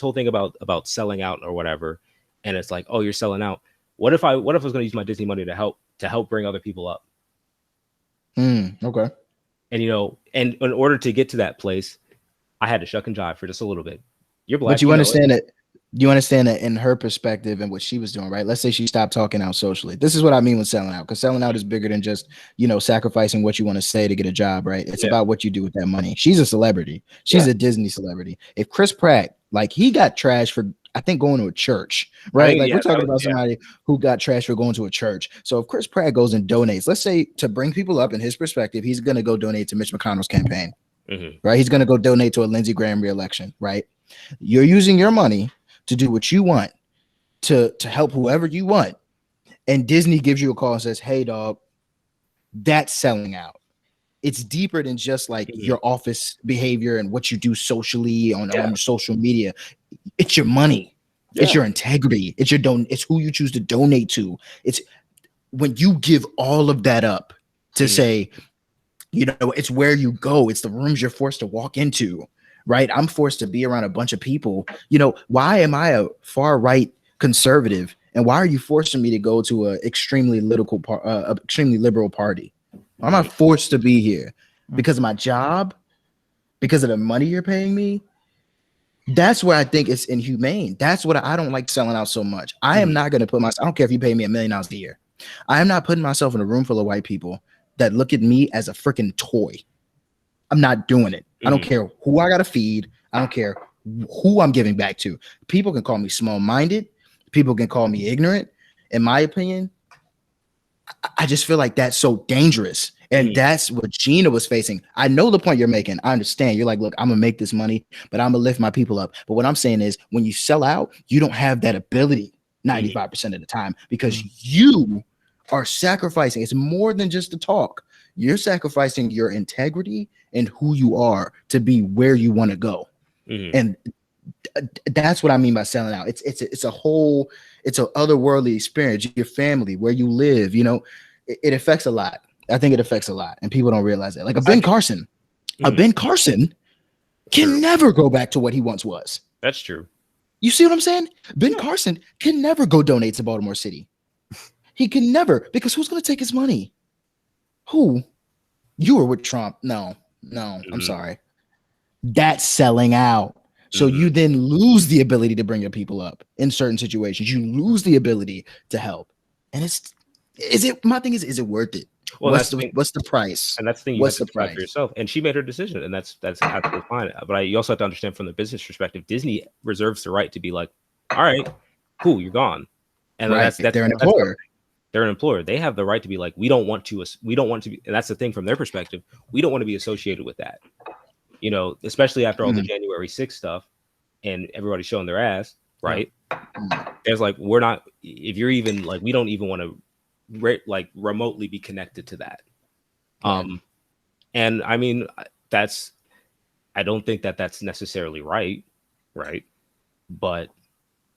whole thing about selling out or whatever, and it's like, oh, you're selling out. What if I was going to use my Disney money to help bring other people up? Okay. And and in order to get to that place, I had to shuck and jive for just a little bit. You're black. But you understand that. You understand that in her perspective and what she was doing, right? Let's say she stopped talking out socially. This is what I mean with selling out, because selling out is bigger than just sacrificing what you want to say to get a job, right? It's about what you do with that money. She's a celebrity. She's a Disney celebrity. If Chris Pratt, like, he got trashed for, I think, going to a church, right? We're talking about somebody who got trashed for going to a church. So if Chris Pratt goes and donates, let's say, to bring people up in his perspective, he's going to go donate to Mitch McConnell's campaign, right? He's going to go donate to a Lindsey Graham reelection, right? You're using your money to do what you want, to help whoever you want. And Disney gives you a call and says, hey, dog, that's selling out. It's deeper than just like your office behavior and what you do socially on social media. It's your money. Yeah. It's your integrity. It's who you choose to donate to. It's when you give all of that up to say, it's where you go. It's the rooms you're forced to walk into. Right, I'm forced to be around a bunch of people. Why am I a far right conservative, and why are you forcing me to go to a extremely liberal party? I'm not forced to be here because of my job, because of the money you're paying me. That's where I think it's inhumane. That's what I don't like selling out so much. I am not going to put myself, I don't care if you pay me $1 million a year. I am not putting myself in a room full of white people that look at me as a freaking toy. I'm not doing it. I don't care who I got to feed. I don't care who I'm giving back to. People can call me small-minded. People can call me ignorant. In my opinion, I just feel like that's so dangerous. And that's what Gina was facing. I know the point you're making. I understand. You're like, look, I'm going to make this money, but I'm going to lift my people up. But what I'm saying is when you sell out, you don't have that ability 95% of the time because you are sacrificing. It's more than just the talk. You're sacrificing your integrity and who you are to be where you want to go. And that's what I mean by selling out. It's a whole, it's an otherworldly experience. Your family, where you live, you know, it affects a lot. I think it affects a lot, and people don't realize that. Like a Ben Carson can never go back to what he once was. That's true. You see what I'm saying? Ben Carson can never go donate to Baltimore City. He can never, because who's going to take his money? Who? You were with Trump. No, I'm sorry. That's selling out. So you then lose the ability to bring your people up in certain situations. You lose the ability to help. And my thing is it worth it? Well, what's the price? And that's the thing you have to decide for yourself. And she made her decision, and that's absolutely fine. But you also have to understand from the business perspective, Disney reserves the right to be like, all right, cool, you're gone. And that's they're an employer. They're an employer. They have the right to be like, we don't want to be, and that's the thing from their perspective. We don't want to be associated with that. You know, especially after all the January 6th stuff and everybody showing their ass, right? There's like, we're not, if you're even like, we don't even want to remotely be connected to that. And I mean, I don't think that's necessarily right. But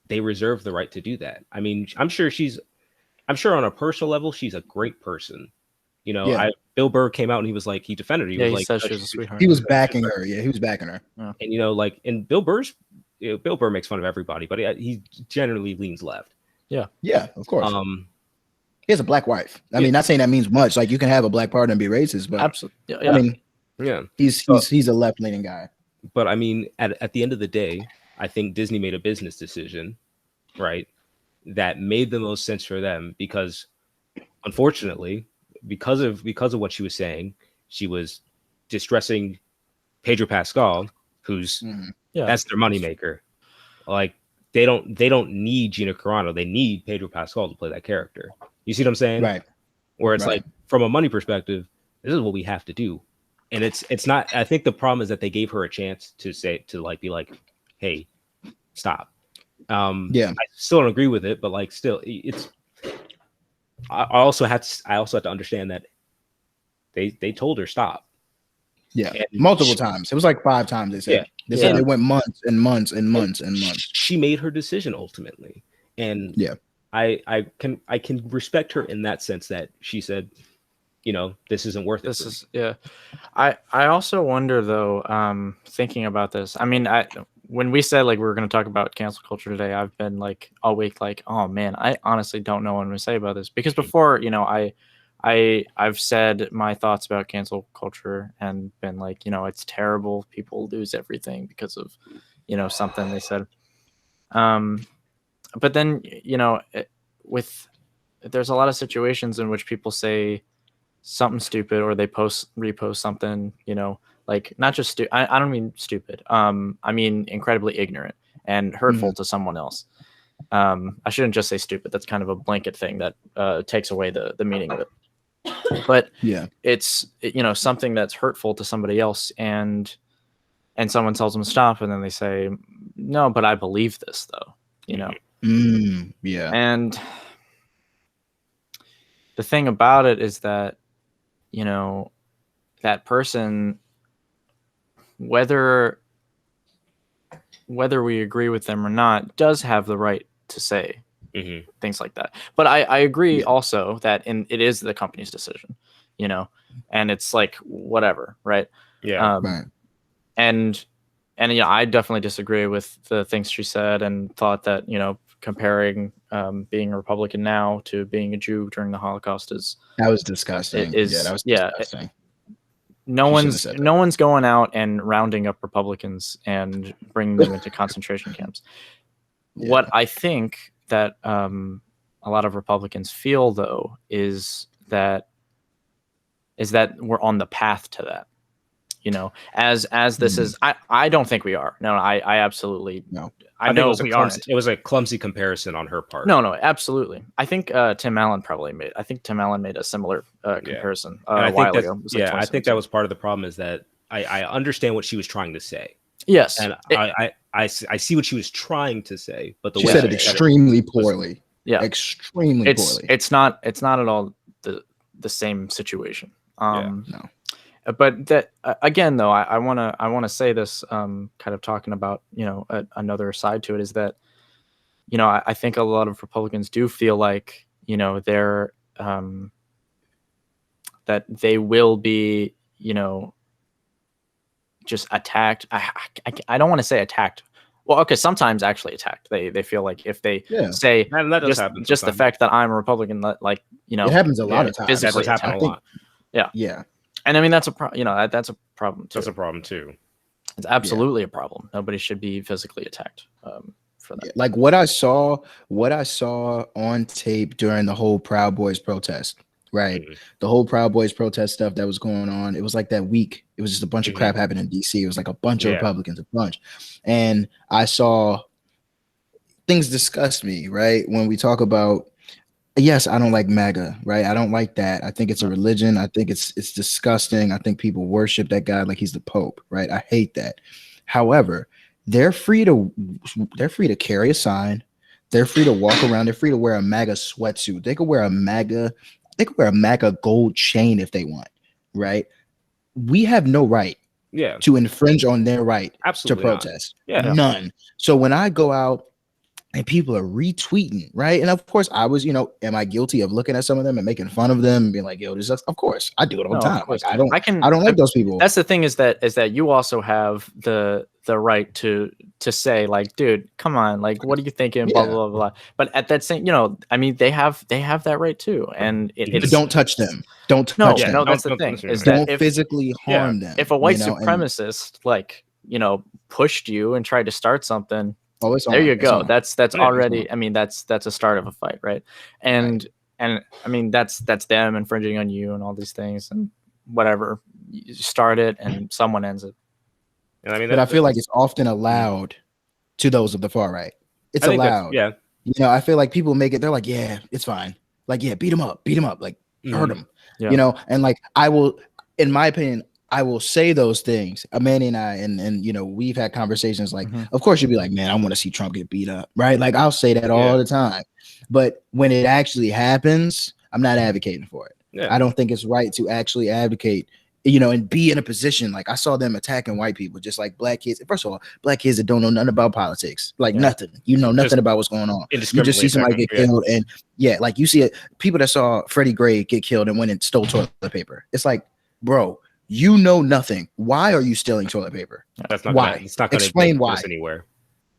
they reserve the right to do that. I mean, I'm sure on a personal level, she's a great person. You know, Bill Burr came out and he was like, he defended her. He said she was a sweetheart. He was backing her. Yeah, he was backing her. And, you know, like, and Bill Burr makes fun of everybody, but he generally leans left. Yeah, of course. He has a black wife. I mean, not saying that means much. Like, you can have a black partner and be racist, but absolutely. I mean, he's a left-leaning guy. But I mean, at the end of the day, I think Disney made a business decision, right, that made the most sense for them because, unfortunately, because of what she was saying, she was distressing Pedro Pascal, who's that's their moneymaker. Like, they don't need Gina Carano. They need Pedro Pascal to play that character. You see what I'm saying? Right. Where it's like, from a money perspective, this is what we have to do. And it's not, I think the problem is that they gave her a chance to be like, hey, stop. I still don't agree with it, but like, still, I also had to understand that they told her stop. Yeah, and multiple times. It was like 5 times they said. They said it went months and months and months and months. She made her decision ultimately, and I can respect her in that sense that she said, you know, this isn't worth it. I also wonder though, thinking about this. I mean, when we said like we were going to talk about cancel culture today, I've been like all week like, oh man, I honestly don't know what I'm going to say about this because before, you know, I've said my thoughts about cancel culture and been like, you know, it's terrible. People lose everything because of, you know, something they said. But then, you know, there's a lot of situations in which people say something stupid or they repost something, you know, like not just I don't mean stupid. I mean incredibly ignorant and hurtful to someone else. I shouldn't just say stupid. That's kind of a blanket thing that takes away the meaning of it. But it's, you know, something that's hurtful to somebody else and someone tells them to stop and then they say, no, but I believe this though, you know? And the thing about it is that, you know, that person, whether we agree with them or not, does have the right to say things like that. But I agree also that it is the company's decision, you know, and it's like whatever, right? And you know, I definitely disagree with the things she said and thought that, you know, comparing being a Republican now to being a Jew during the Holocaust that was disgusting. That was disgusting. no She shouldn't have said that. one's going out and rounding up Republicans and bringing them into concentration camps. Yeah. What I think that a lot of Republicans feel, though, is that we're on the path to that. You know, as this is, I don't think we are. No, I absolutely No. I know we aren't. It was a clumsy comparison on her part. No, absolutely. I think Tim Allen made a similar comparison a while ago. It was like I think that was part of the problem, is that I understand what she was trying to say. Yes, and I see what she was trying to say, but she said it extremely poorly. Yeah, extremely poorly. It's not at all the same situation. No. But that again, though, I want to say this, kind of talking about, you know, another side to it, is that, you know, I think a lot of Republicans do feel like, you know, they're that they will be, you know, just attacked. I don't want to say attacked. Well, okay, sometimes actually attacked. They feel like if they say that just the fact that I'm a Republican, like, you know, it happens a lot of times. Physically happen a lot. Yeah. And I mean, that's a that's a problem too. That's a problem too. It's absolutely a problem. Nobody should be physically attacked for that. Like what I saw on tape during the whole Proud Boys protest, right? Mm-hmm. The whole Proud Boys protest stuff that was going on. It was like that week. It was just a bunch of crap happening in DC. It was like a bunch of Republicans, a bunch. And I saw things disgust me, right? When we talk about, yes, I don't like MAGA, right? I don't like that. I think it's a religion. I think it's disgusting. I think people worship that guy like he's the Pope, right? I hate that. However, they're free to carry a sign. They're free to walk around. They're free to wear a MAGA sweatsuit. They could wear a MAGA gold chain if they want, right? We have no right to infringe on their right to protest. None. So when I go out and people are retweeting, right? And of course, I was, you know, am I guilty of looking at some of them and making fun of them and being like, yo, this is, of course, I do it all the time. Like, I don't like those people. That's the thing, is that you also have the right to say, like, dude, come on, like, what are you thinking? Blah, blah, blah, blah. But at that same, you know, I mean, they have that right too. And it's, don't touch them. Don't touch them. No, that's the thing. Is don't that physically harm them. If a white supremacist, like, you know, pushed you and tried to start something, there you go. That's already, I mean, that's a start of a fight, right? And I mean, that's them infringing on you and all these things and whatever. You start it and someone ends it. And I mean, but I feel like it's often allowed to those of the far right. It's allowed. Yeah. You know, I feel like people make it. They're like, yeah, it's fine. Like, yeah, beat him up, like hurt him. You know, and like I will, in my opinion, I will say those things. Manny and I, and you know, we've had conversations like, of course, you'd be like, man, I want to see Trump get beat up, right? Like, I'll say that all the time. But when it actually happens, I'm not advocating for it. I don't think it's right to actually advocate, you know, and be in a position like I saw them attacking white people, just like black kids. First of all, black kids that don't know nothing about politics, like nothing. You know nothing about what's going on. You just see somebody get killed, and like you see it. People that saw Freddie Gray get killed and went and stole toilet paper. It's like, bro, you know nothing. Why are you stealing toilet paper? That's not why. It's not explain why. Anywhere.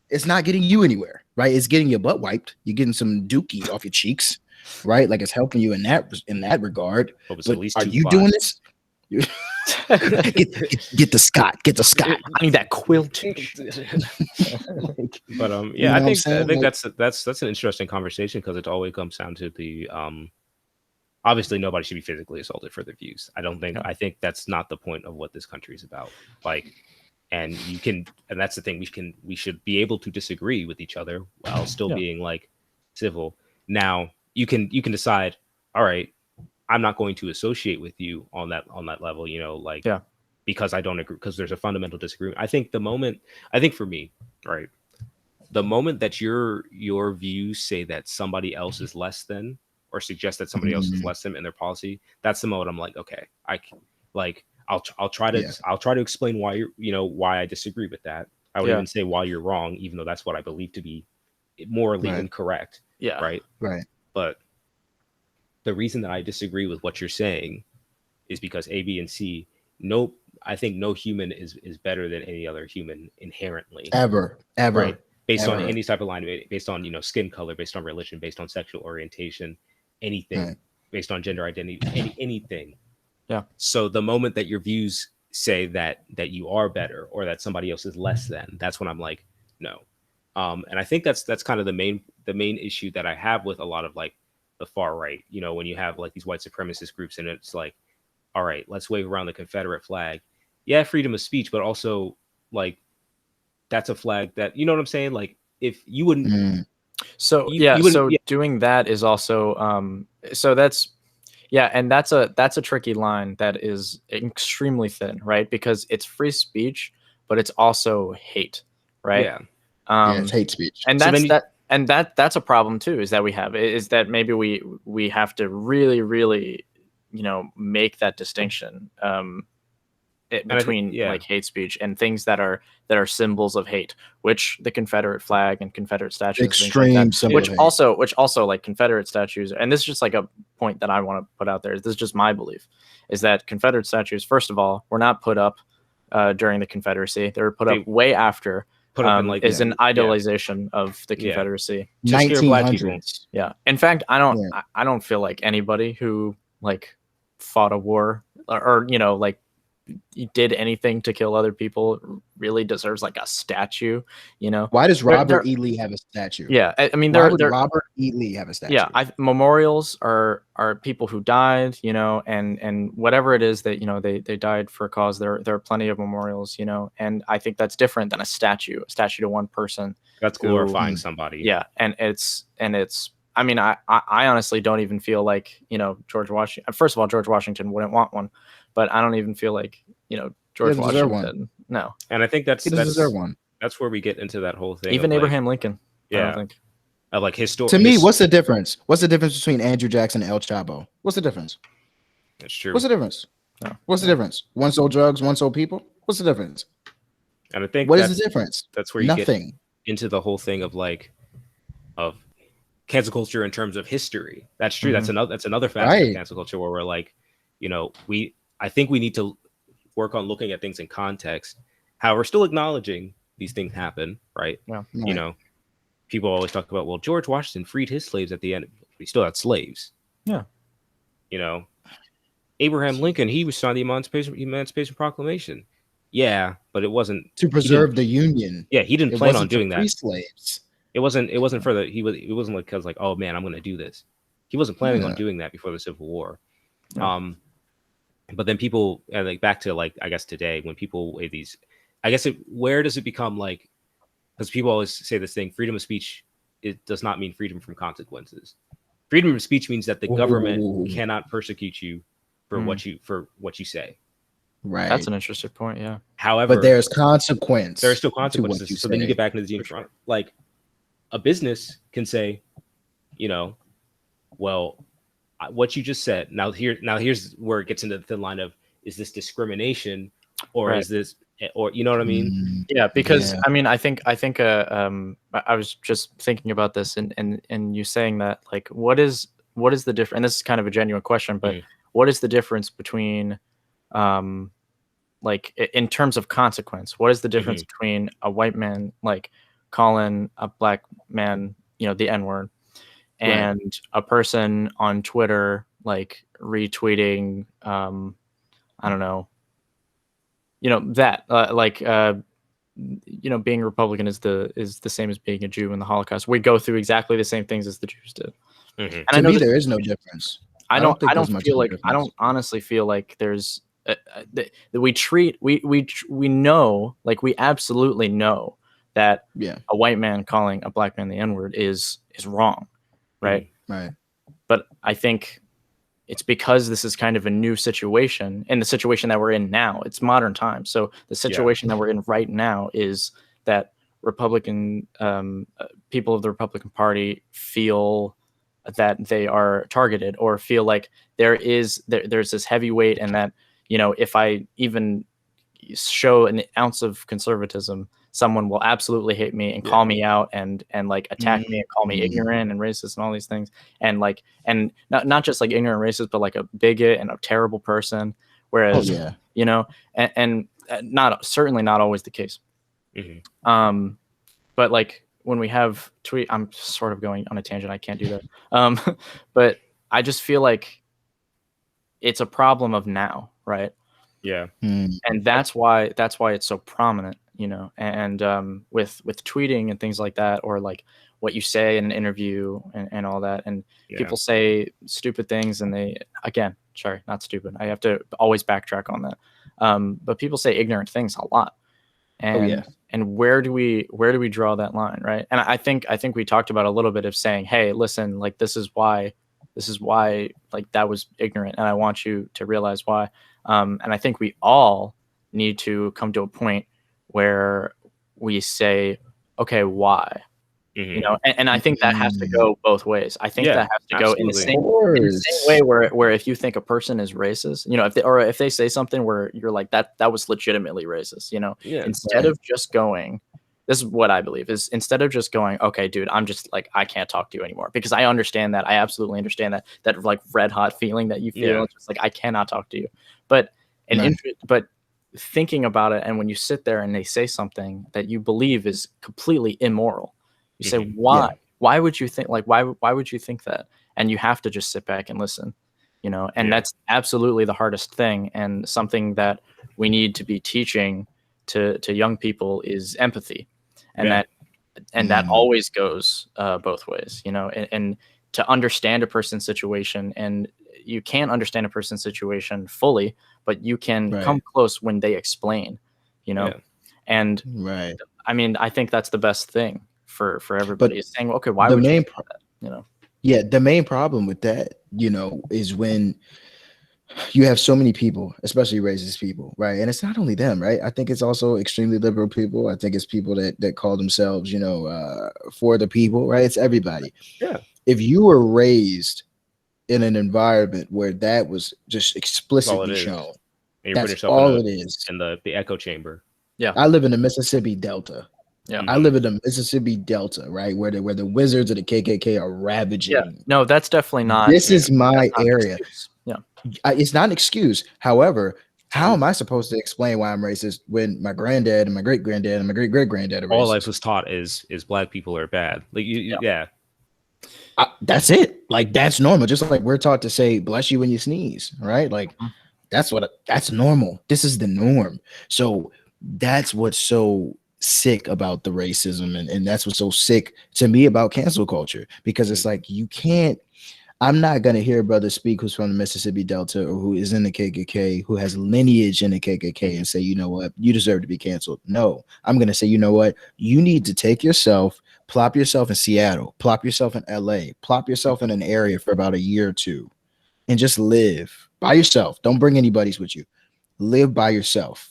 It's not getting you anywhere, right? It's getting your butt wiped. You're getting some dookie off your cheeks, right? Like it's helping you in that regard. But are you doing this? get the Scott. I need that quilt. But I think that's an interesting conversation, because it always comes down to the obviously nobody should be physically assaulted for their views. I think that's not the point of what this country is about. Like, and that's the thing, we should be able to disagree with each other while still being like civil. Now you can decide, all right, I'm not going to associate with you on that level, you know, like, because I don't agree, because there's a fundamental disagreement. I think for me, right, the moment that your views say that somebody else is less than, or suggest that somebody else is less than in their policy, that's the moment I'm like, okay, I'll try to explain why why I disagree with that. I would even say why you're wrong, even though that's what I believe to be morally incorrect. Right. But the reason that I disagree with what you're saying is because A, B, and C. I think no human is better than any other human inherently. Ever. Right? Based on any type of line, based on skin color, based on religion, based on sexual orientation, anything, based on gender identity, anything. Yeah. So the moment that your views say that you are better or that somebody else is less than, that's when I'm like, no. And I think that's kind of the main issue that I have with a lot of like the far right. You know, when you have like these white supremacist groups, and it's like, all right, let's wave around the Confederate flag. Yeah, freedom of speech, but also like that's a flag that, you know what I'm saying? Like if you wouldn't, So you wouldn't, so doing that is also so that's and that's a tricky line that is extremely thin, right? Because it's free speech, but it's also hate, right? yeah. It's hate speech. And So that's then that's a problem too, is that maybe we have to really, really, make that distinction between like hate speech and things that are symbols of hate, which the Confederate flag and Confederate statues, Extreme like that, symbol which of hate. also like Confederate statues, and this is just like a point that I want to put out there. This is just my belief, is that Confederate statues, first of all, were not put up during the Confederacy. They were put up way after. Put up in like is an idolization of the Confederacy. To scare black people. 1900s. Yeah. In fact, I don't feel like anybody who like fought a war or like did anything to kill other people really deserves like a statue, Why does Robert E. Lee have a statue? Yeah, I mean, why would Robert E. Lee have a statue? Yeah, memorials are people who died, and whatever it is that they died for a cause. There are plenty of memorials, and I think that's different than a statue to one person. That's glorifying somebody. Yeah, and it's. I mean, I honestly don't even feel like George Washington. First of all, George Washington wouldn't want one, but I don't even feel like George Washington. No, and I think that's deserve one. That's where we get into that whole thing. Even Abraham Lincoln. Yeah, I don't think. Of like To me, what's the difference? What's the difference between Andrew Jackson and El Chapo? What's the difference? That's true. What's the difference? No. What's the difference? One sold drugs, one sold people. What's the difference? And I think what is the difference? That's where you get into the whole thing of like of cancel culture in terms of history. That's true. That's another facet of cancel culture where we're like, I think we need to work on looking at things in context. However, still acknowledging these things happen, right? Yeah. People always talk about, well, George Washington freed his slaves at the end. He still had slaves. Yeah. Abraham Lincoln, he signed the Emancipation Proclamation. Yeah, but it wasn't to preserve the Union. Yeah, he didn't plan on doing that. Slaves. It wasn't for the it wasn't like because like, oh man, I'm going to do this. He wasn't planning on doing that before the Civil War. Yeah. But then people, and like back to like I guess today when people weigh these, I guess where does it become like, because people always say this thing, freedom of speech, it does not mean freedom from consequences. Freedom of speech means that the government cannot persecute you for what you say. Right. That's an interesting point. Yeah. However, but there's consequence. There are still consequences. So then you get back into the gene front. Like a business can say, well, what you just said. Now here's where it gets into the thin line of, is this discrimination or is this, or you know what I mean? Yeah, because I mean, I think I was just thinking about this and you saying that, like, what is the difference? And this is kind of a genuine question, but what is the difference between, like in terms of consequence, what is the difference between a white man like calling a black man, the N-word, and a person on Twitter like retweeting, I don't know, that being Republican is the same as being a Jew in the Holocaust. We go through exactly the same things as the Jews did. And to me, there is no difference. I don't honestly feel like there's we know, like we absolutely know that a white man calling a black man the N-word is wrong, right? Right. But I think it's because this is kind of a new situation, and the situation that we're in now, it's modern times. So the situation that we're in right now is that Republican people of the Republican Party feel that they are targeted, or feel like there's this heavy weight, and that if I even show an ounce of conservatism, someone will absolutely hate me and call me out and like attack me and call me ignorant and racist and all these things, and like, and not just like ignorant racist, but like a bigot and a terrible person. Whereas and certainly not always the case. But like when we have I'm sort of going on a tangent. I can't do that. But I just feel like it's a problem of now, right? Yeah. And that's why it's so prominent, you know. And with tweeting and things like that, or like what you say in an interview and all that, and people say stupid things, and they, again, sorry, not stupid, I have to always backtrack on that, but people say ignorant things a lot. And and where do we draw that line, right? And I think we talked about a little bit of saying, hey, listen, like this is why like that was ignorant, and I want you to realize why. And I think we all need to come to a point where we say, okay, why? You know, and I think that has to go both ways. I think that has to go in the same way where if you think a person is racist, you know, if they say something where you're like, that was legitimately racist, you know, instead of just going, this is what I believe, is instead of just going, okay, dude, I'm just like, I can't talk to you anymore, because I understand that. I absolutely understand that like red hot feeling that you feel. It's just like, I cannot talk to you. But but thinking about it, and when you sit there and they say something that you believe is completely immoral, you say, why? Why would you think, like, why would you think that? And you have to just sit back and listen, you know. And that's absolutely the hardest thing, and something that we need to be teaching to young people is empathy. And that always goes both ways, you know. And to understand a person's situation, and you can't understand a person's situation fully, but you can come close when they explain, you know. And I mean, I think that's the best thing for everybody, is saying, okay, why would you do that, you know? Yeah, the main problem with that, you know, is when you have so many people, especially racist people, right? And it's not only them, right? I think it's also extremely liberal people. I think it's people that call themselves, you know, for the people, right? It's everybody. Yeah. If you were raised in an environment where that was just explicitly shown, that's all it is. In the echo chamber. Yeah. I live in the Mississippi Delta. Yeah. I live in the Mississippi Delta, right? Where the wizards of the KKK are ravaging. Yeah. No, that's definitely not. This is my area. Yeah. It's not an excuse. However, how am I supposed to explain why I'm racist when my granddad and my great granddad and my great great granddad are racist? All I was taught is black people are bad. Like that's it. Like, that's normal. Just like we're taught to say bless you when you sneeze, right? Like that's normal. This is the norm. So that's what's so sick about the racism, and that's what's so sick to me about cancel culture, because it's like, I'm not going to hear a brother speak who's from the Mississippi Delta or who is in the KKK, who has lineage in the KKK, and say, you know what, you deserve to be canceled. No, I'm going to say, you know what, you need to take yourself, plop yourself in Seattle, plop yourself in LA, plop yourself in an area for about a year or two, and just live by yourself. Don't bring anybody's with you. Live by yourself.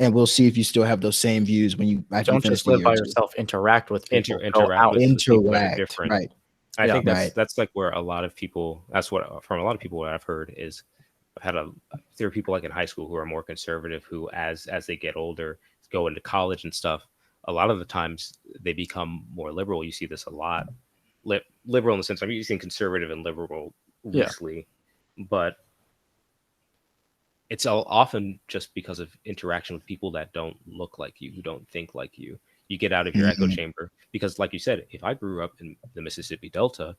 And we'll see if you still have those same views when you don't just live by yourself. Interact with people. Interact with people that are different. Right. I think that's like where a lot of people. That's what from a lot of people what I've heard is, there are people like in high school who are more conservative, who as they get older, go into college and stuff. A lot of the times they become more liberal. You see this a lot. Liberal in the sense, I'm using conservative and liberal loosely, but it's often just because of interaction with people that don't look like you, who don't think like you. You get out of your echo chamber, because like you said, if I grew up in the Mississippi Delta,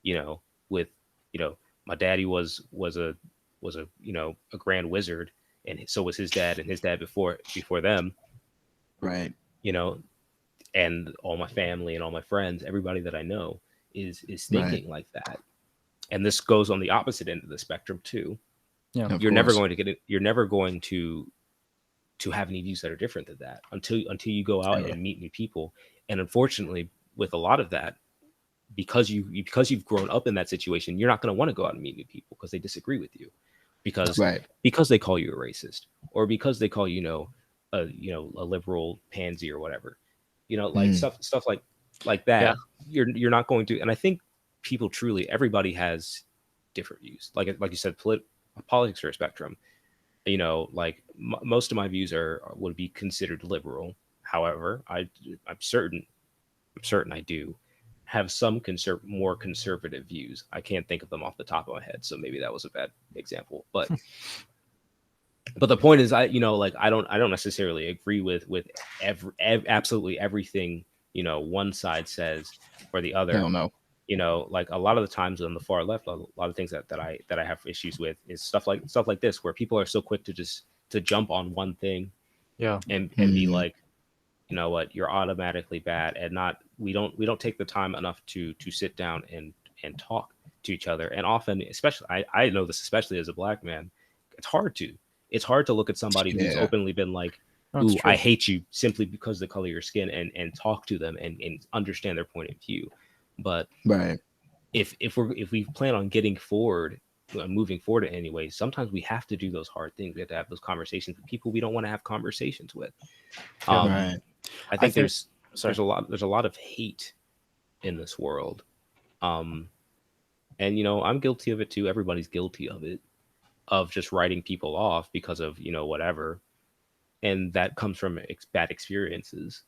you know, with, you know, my daddy was a you know, a grand wizard, and so was his dad, and his dad before them. Right. You know, and all my family and all my friends, everybody that I know is thinking like that. And this goes on the opposite end of the spectrum too. Yeah. You're never going to get it. You're never going to have any views that are different than that until you go out and meet new people. And unfortunately, with a lot of that, because you've grown up in that situation, you're not going to want to go out and meet new people because they disagree with you, because they call you a racist, or because they call you know a liberal pansy or whatever, you know, like stuff like that. Yeah. You're not going to. And I think people truly, everybody has different views. Like you said, politics are a spectrum. You know, like most of my views would be considered liberal. However, I'm certain I do have some more conservative views. I can't think of them off the top of my head, so maybe that was a bad example. But the point is, I don't necessarily agree with absolutely everything, you know, one side says or the other. I don't know. You know, like a lot of the times on the far left, a lot of things that I have issues with is stuff like this, where people are so quick to just to jump on one thing Yeah. and be like, you know what, you're automatically bad, and not we don't take the time enough to sit down and talk to each other. And often, especially I know this, especially as a black man, it's hard to look at somebody who's Yeah. openly been like, That's ooh, true. I hate you, simply because of the color of your skin, and talk to them and understand their point of view. But Right. if we plan on getting forward, moving forward in any way, sometimes we have to do those hard things. We have to have those conversations with people we don't want to have conversations with. Yeah. um Right. I I think think. there's Sorry. a lot of hate in this world. um and you know, I'm guilty of it too. Everybody's guilty of it, of just writing people off because of, you know, whatever. And that comes from bad experiences.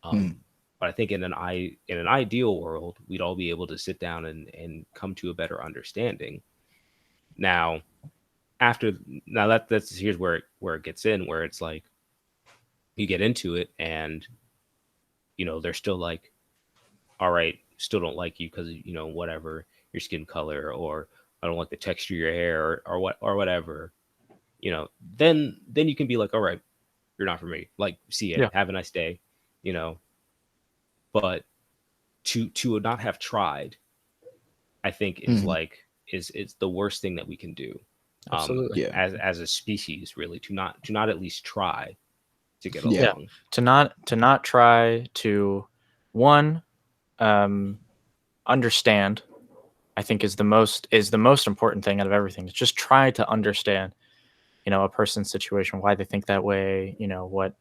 Mm. But I think in an ideal world, we'd all be able to sit down and come to a better understanding. Now, after now that's here's where it gets in, where it's like you get into it, and you know, they're still like, all right, still don't like you because, you know, whatever, your skin color, or I don't like the texture of your hair, or what, or whatever. You know, then you can be like, all right, you're not for me. Like, see it, Yeah. have a nice day, you know. But to not have tried, I think is Mhm. like is the worst thing that we can do. Absolutely. Yeah. As a species, really, to not at least try to get Yeah. Yeah. along. To not try to, one, understand, I think is the most important thing out of everything. To just try to understand, you know, a person's situation, why they think that way, you know, what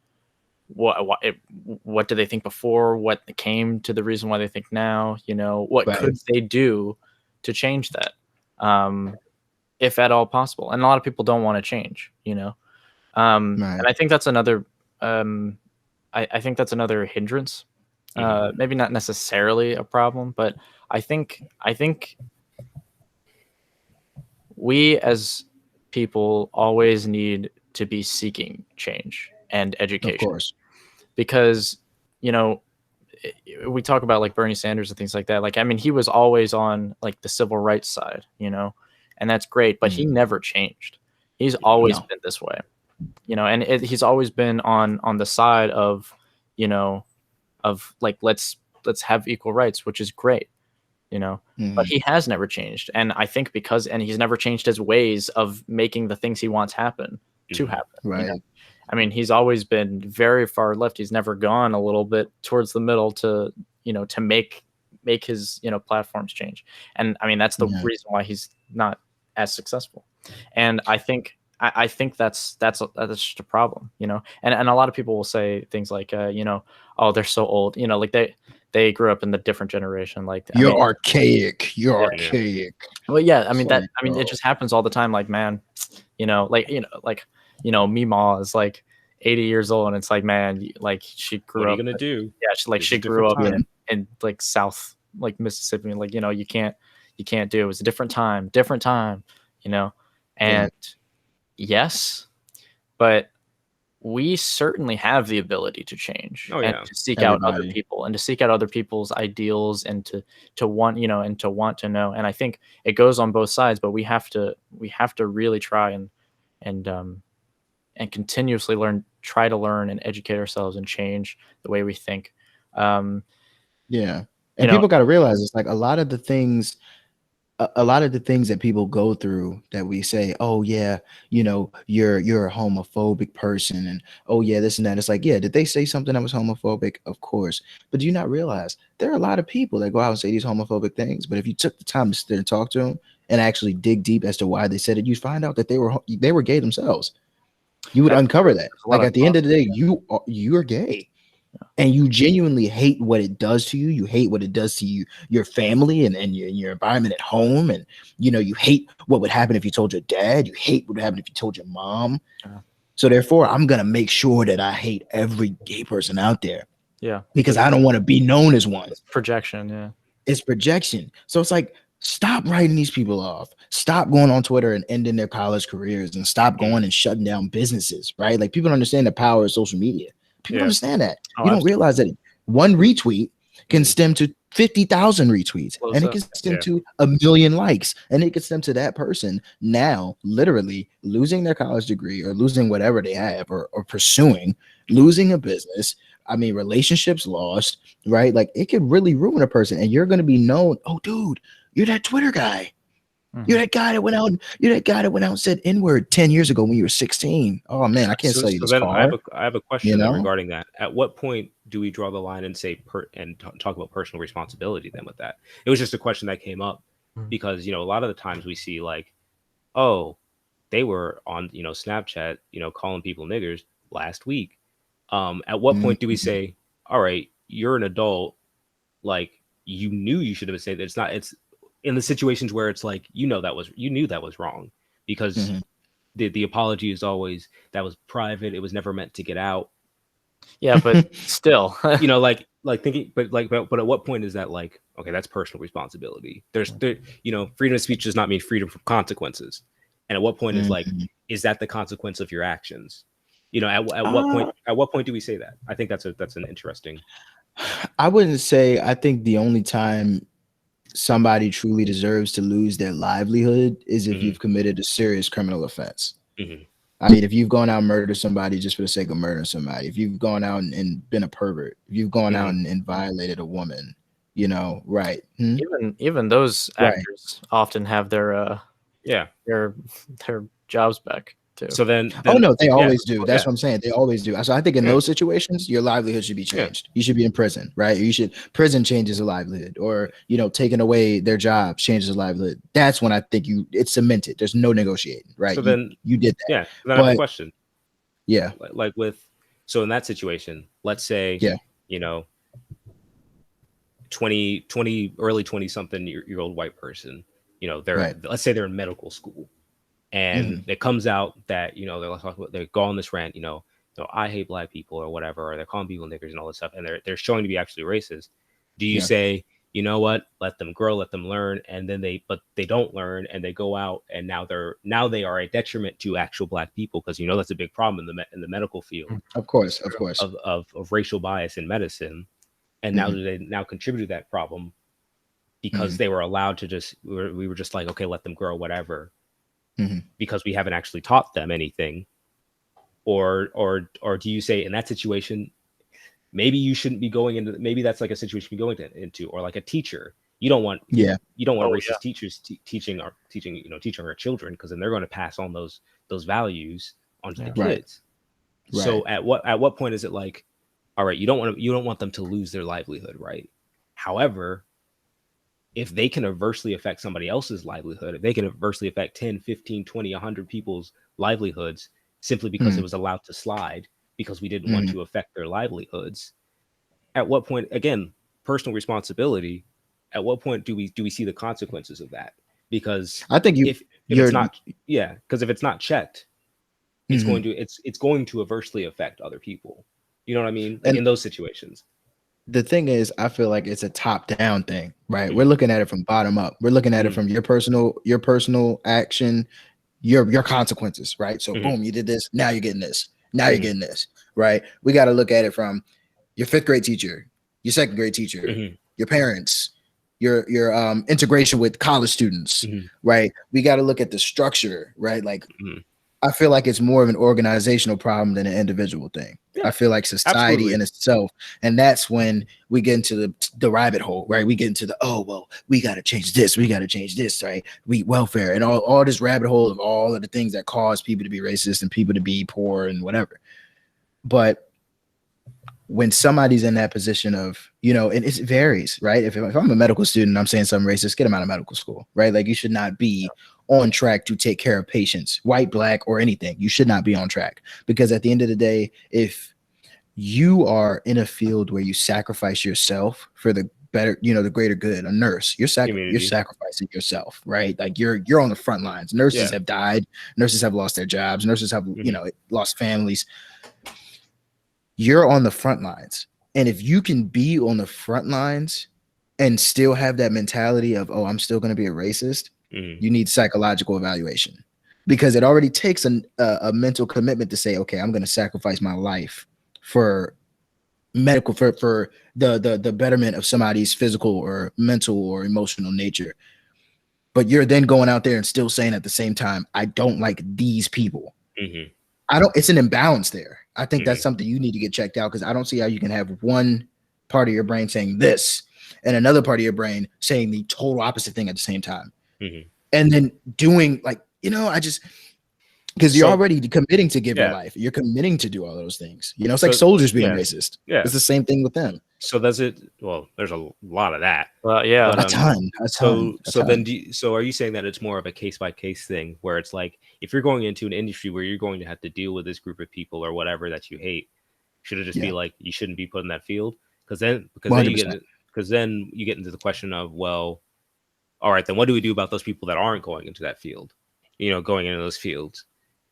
do they think before, what came to the reason why they think now, you know, what Right. could they do to change that, if at all possible. And a lot of people don't want to change, you know. Right. And I think that's another, I think that's another hindrance. Mhm. Maybe not necessarily a problem, but I think we as people always need to be seeking change and Of education, course. because, you know, we talk about like Bernie Sanders and things like that. Like, I mean, he was always on like the civil rights side, you know, and that's great, but he Mm. never changed. He's always No. been this way, you know, and he's always been on the side of, you know, of like, let's have equal rights, which is great, you know. But Mhm. he has never changed, and I think and he's never changed his ways of making the things he wants happen to Mhm. happen, you know. Right. I mean, he's always been very far left. He's never gone a little bit towards the middle to, you know, to make his, you know, platforms change. And I mean, that's the Yeah. reason why he's not as successful. And I think that's just a problem, you know. And a lot of people will say things like, you know, oh, they're so old, you know, like they grew up in the different generation. Like, I You're mean, archaic. You're yeah. Yeah. archaic. Well, yeah, I It's mean, like, it bro. just happens all the time. Like, man, you know, Meemaw is like 80 years old, and it's like, man, like she What grew are you up. gonna do? Yeah, This she is grew different up Yeah. time. in like South, like Mississippi. Like, you know, you can't do it. It was a different time, you know. Yeah. And yes, but we certainly have the ability to change Oh and yeah. to seek out other Everybody. people, and to seek out other people's ideals, and to want, you know, and to want to know. And I think it goes on both sides, but we have to really try and and continuously try to learn and educate ourselves and change the way we think. Um, Yeah. you And know, people got to realize it's like a lot of the things that people go through that we say, oh yeah, you know, you're a homophobic person, and oh yeah, this and that. It's like, yeah, did they say something that was homophobic? Of course. But do you not realize there are a lot of people that go out and say these homophobic things, but if you took the time to sit there and talk to them and actually dig deep as to why they said it, you'd find out that they were gay themselves. You would uncover that. there's a lot Like of at the end of the day, you're gay, and you genuinely hate what it does to you. You hate what it does to your family, and your environment at home. And you know, you hate what would happen if you told your dad. You hate what would happen if you told your mom. Yeah. So therefore, I'm gonna make sure that I hate every gay person out there yeah, because I don't want to be known as one. it's projection. Yeah, It's projection. So it's like, stop writing these people off. Stop going on Twitter and ending their college careers, and stop Mhm. going and shutting down businesses, right? Like, people don't understand the power of social media. People don't yeah. understand that. Oh, You don't absolutely. realize that one retweet can Mhm. stem to 50,000 retweets, Blows and it up. gets them Yeah. to 1,000,000 likes, and it gets them to that person now literally losing their college degree or losing whatever they have, or pursuing, losing a business. I mean, relationships lost, right? Like, it could really ruin a person, and you're going to be known. Oh, dude, you're that Twitter guy. You're that guy that went out. You're that guy that went out and said N-word 10 years ago when you were 16. Oh man, I can't So, sell you so this then car. I have a You question then know? regarding that. At what point do we draw the line and say talk about personal responsibility then with that? It was just a question that came up because, a lot of the times we see like, oh, they were on, Snapchat, calling people niggers last week. At what point do we say, all right, you're an adult, like you knew you should have said that. It's in the situations where it's like, you knew that was wrong because Mhm. the apology is always that was private. It was never meant to get out. Yeah, but still, Like thinking, but at what point is that like, okay, that's personal responsibility. Freedom of speech does not mean freedom from consequences. And at what point is that the consequence of your actions? At what point do we say that? I think that's an interesting. I wouldn't say. I think the only time somebody truly deserves to lose their livelihood is if you've committed a serious criminal offense. I mean, if you've gone out and murdered somebody just for the sake of murdering somebody, if you've gone out and been a pervert, if you've gone out and violated a woman, right? even those Right. actors often have their jobs back too. So then oh no, they always do. Well, That's what I'm saying. They always do. So I think in those situations, your livelihood should be changed. You should be in prison, right? Prison changes a livelihood, or taking away their jobs changes a livelihood. That's when I think it's cemented. There's no negotiating, right? So then you did that. Yeah. Then I have a question. Yeah. Like so in that situation, let's say, 20 early 20 something year old white person, let's say they're in medical school, and it comes out that they go on this rant, I hate black people or whatever, or they're calling people niggers and all this stuff, and they're showing to be actually racist. Do you say, you know what, let them grow, let them learn, and then they don't learn, and they go out, and now they are a detriment to actual black people, because that's a big problem in the medical field, of course of racial bias in medicine, and now they now contribute to that problem because they were allowed to we were just like, okay, let them grow, whatever, because we haven't actually taught them anything, or do you say in that situation, maybe you shouldn't be going into, maybe that's like a situation you're going into, or like a teacher, you don't want racist teachers teaching our children, because then they're going to pass on those values onto the kids. Right. So at what point is it like, all right, you don't want them to lose their livelihood, right? However, if they can adversely affect somebody else's livelihood, if they can adversely affect 10, 15, 20, 100 people's livelihoods simply because it was allowed to slide because we didn't want to affect their livelihoods, at what point, again, personal responsibility, at what point do we see the consequences of that? Because I think if it's not, because if it's not checked, it's going to adversely affect other people. You know what I mean? Like in those situations. The thing is, I feel like it's a top-down thing, right? We're looking at it from bottom up. We're looking at it from your personal action, your consequences, right? So boom, you did this, now you're getting this, now you're getting this, right? We got to look at it from your 5th grade teacher, your 2nd grade teacher, your parents, your integration with college students, right? We got to look at the structure, right? Like I feel like it's more of an organizational problem than an individual thing. I feel like society in itself, and that's when we get into the rabbit hole, right? We get into we got to change this, right? Welfare and all this rabbit hole of all of the things that cause people to be racist and people to be poor and whatever. But when somebody's in that position of, and it varies, right? If I'm a medical student, I'm saying something racist, get them out of medical school, right? Like you should not be on track to take care of patients, white, black, or anything. You should not be on track, because at the end of the day, if you are in a field where you sacrifice yourself for the better, the greater good, a nurse, you're sacrificing yourself, right? Like you're on the front lines. Nurses have died. Nurses have lost their jobs. Nurses have, lost families. You're on the front lines. And if you can be on the front lines and still have that mentality of, I'm still going to be a racist, you need psychological evaluation, because it already takes a mental commitment to say, okay, I'm going to sacrifice my life for medical for the betterment of somebody's physical or mental or emotional nature. But you're then going out there and still saying at the same time, I don't like these people. Mm-hmm. I don't. It's an imbalance there. I think Mm-hmm. that's something you need to get checked out, because I don't see how you can have one part of your brain saying this and another part of your brain saying the total opposite thing at the same time, Mm-hmm. and then doing like, I just, because you're already committing to give your life. You're committing to do all those things. It's like soldiers being racist. Yeah, it's the same thing with them. So does it? Well, there's a lot of that. Well, yeah, but, a ton. So then, so are you saying that it's more of a case by case thing, where it's like, if you're going into an industry where you're going to have to deal with this group of people or whatever that you hate, should it just be like, you shouldn't be put in that field? Because then you get into the question of, well, all right, then what do we do about those people that aren't going into that field? Going into those fields.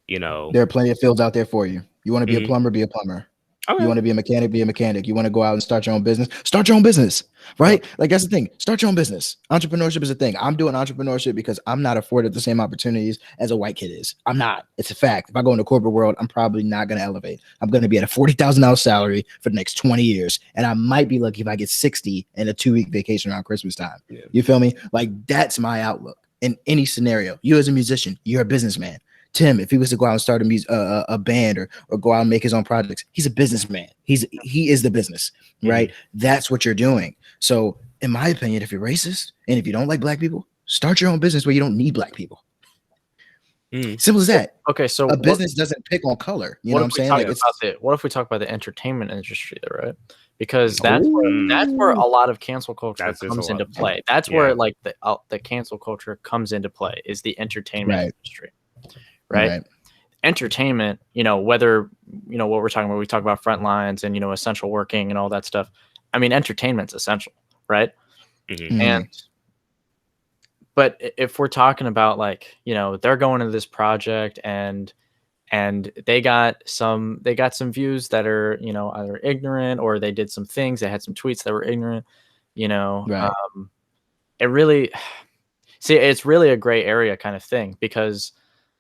There are plenty of fields out there for you. You want to be a plumber, be a plumber. Okay. You want to be a mechanic, be a mechanic. You want to go out and start your own business, start your own business, right? Yeah. Like, that's the thing. Start your own business. Entrepreneurship is a thing. I'm doing entrepreneurship because I'm not afforded the same opportunities as a white kid is. I'm not. It's a fact. If I go in the corporate world, I'm probably not going to elevate. I'm going to be at a $40,000 salary for the next 20 years. And I might be lucky if I get 60 and a 2-week vacation around Christmas time. Yeah. You feel me? Like, that's my outlook in any scenario. You as a musician, you're a businessman. Tim, if he was to go out and start a band or go out and make his own projects, he's a businessman. He is the business, right? Mm-hmm. That's what you're doing. So, in my opinion, if you're racist and if you don't like black people, start your own business where you don't need black people. Simple as that. Okay, so a business doesn't pick on color. You know what I'm saying? Like, what if we talk about the entertainment industry, though, right? Because that's where a lot of cancel culture comes into play. That's where like the cancel culture comes into play, is the entertainment industry. Right. Entertainment, whether, what we're talking about, we talk about front lines and, essential working and all that stuff. I mean, entertainment's essential, right? Mm-hmm. But if we're talking about like, they're going into this project and they got some views that are, either ignorant, or they did some things, they had some tweets that were ignorant, right. It really, it's really a gray area kind of thing, because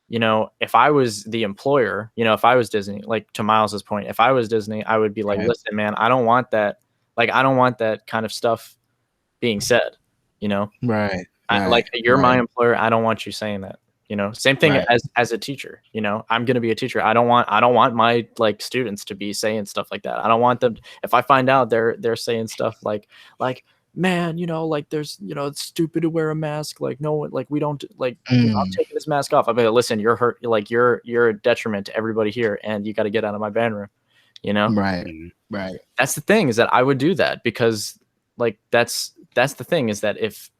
if I was the employer, if I was Disney, like to Miles's point, if I was Disney, I would be like, listen, man, I don't want that. Like, I don't want that kind of stuff being said, Right. Like, you're my employer. I don't want you saying that, same thing as a teacher, I'm going to be a teacher. I don't want my like students to be saying stuff like that. I don't want them. If I find out they're saying stuff like, man, like, there's, it's stupid to wear a mask. Like, no one, like, we don't, like, I'm taking this mask off. I mean, listen, you're hurt. Like, you're a detriment to everybody here, and you got to get out of my band room, Right. That's the thing, is that I would do that, because like, that's the thing, is that if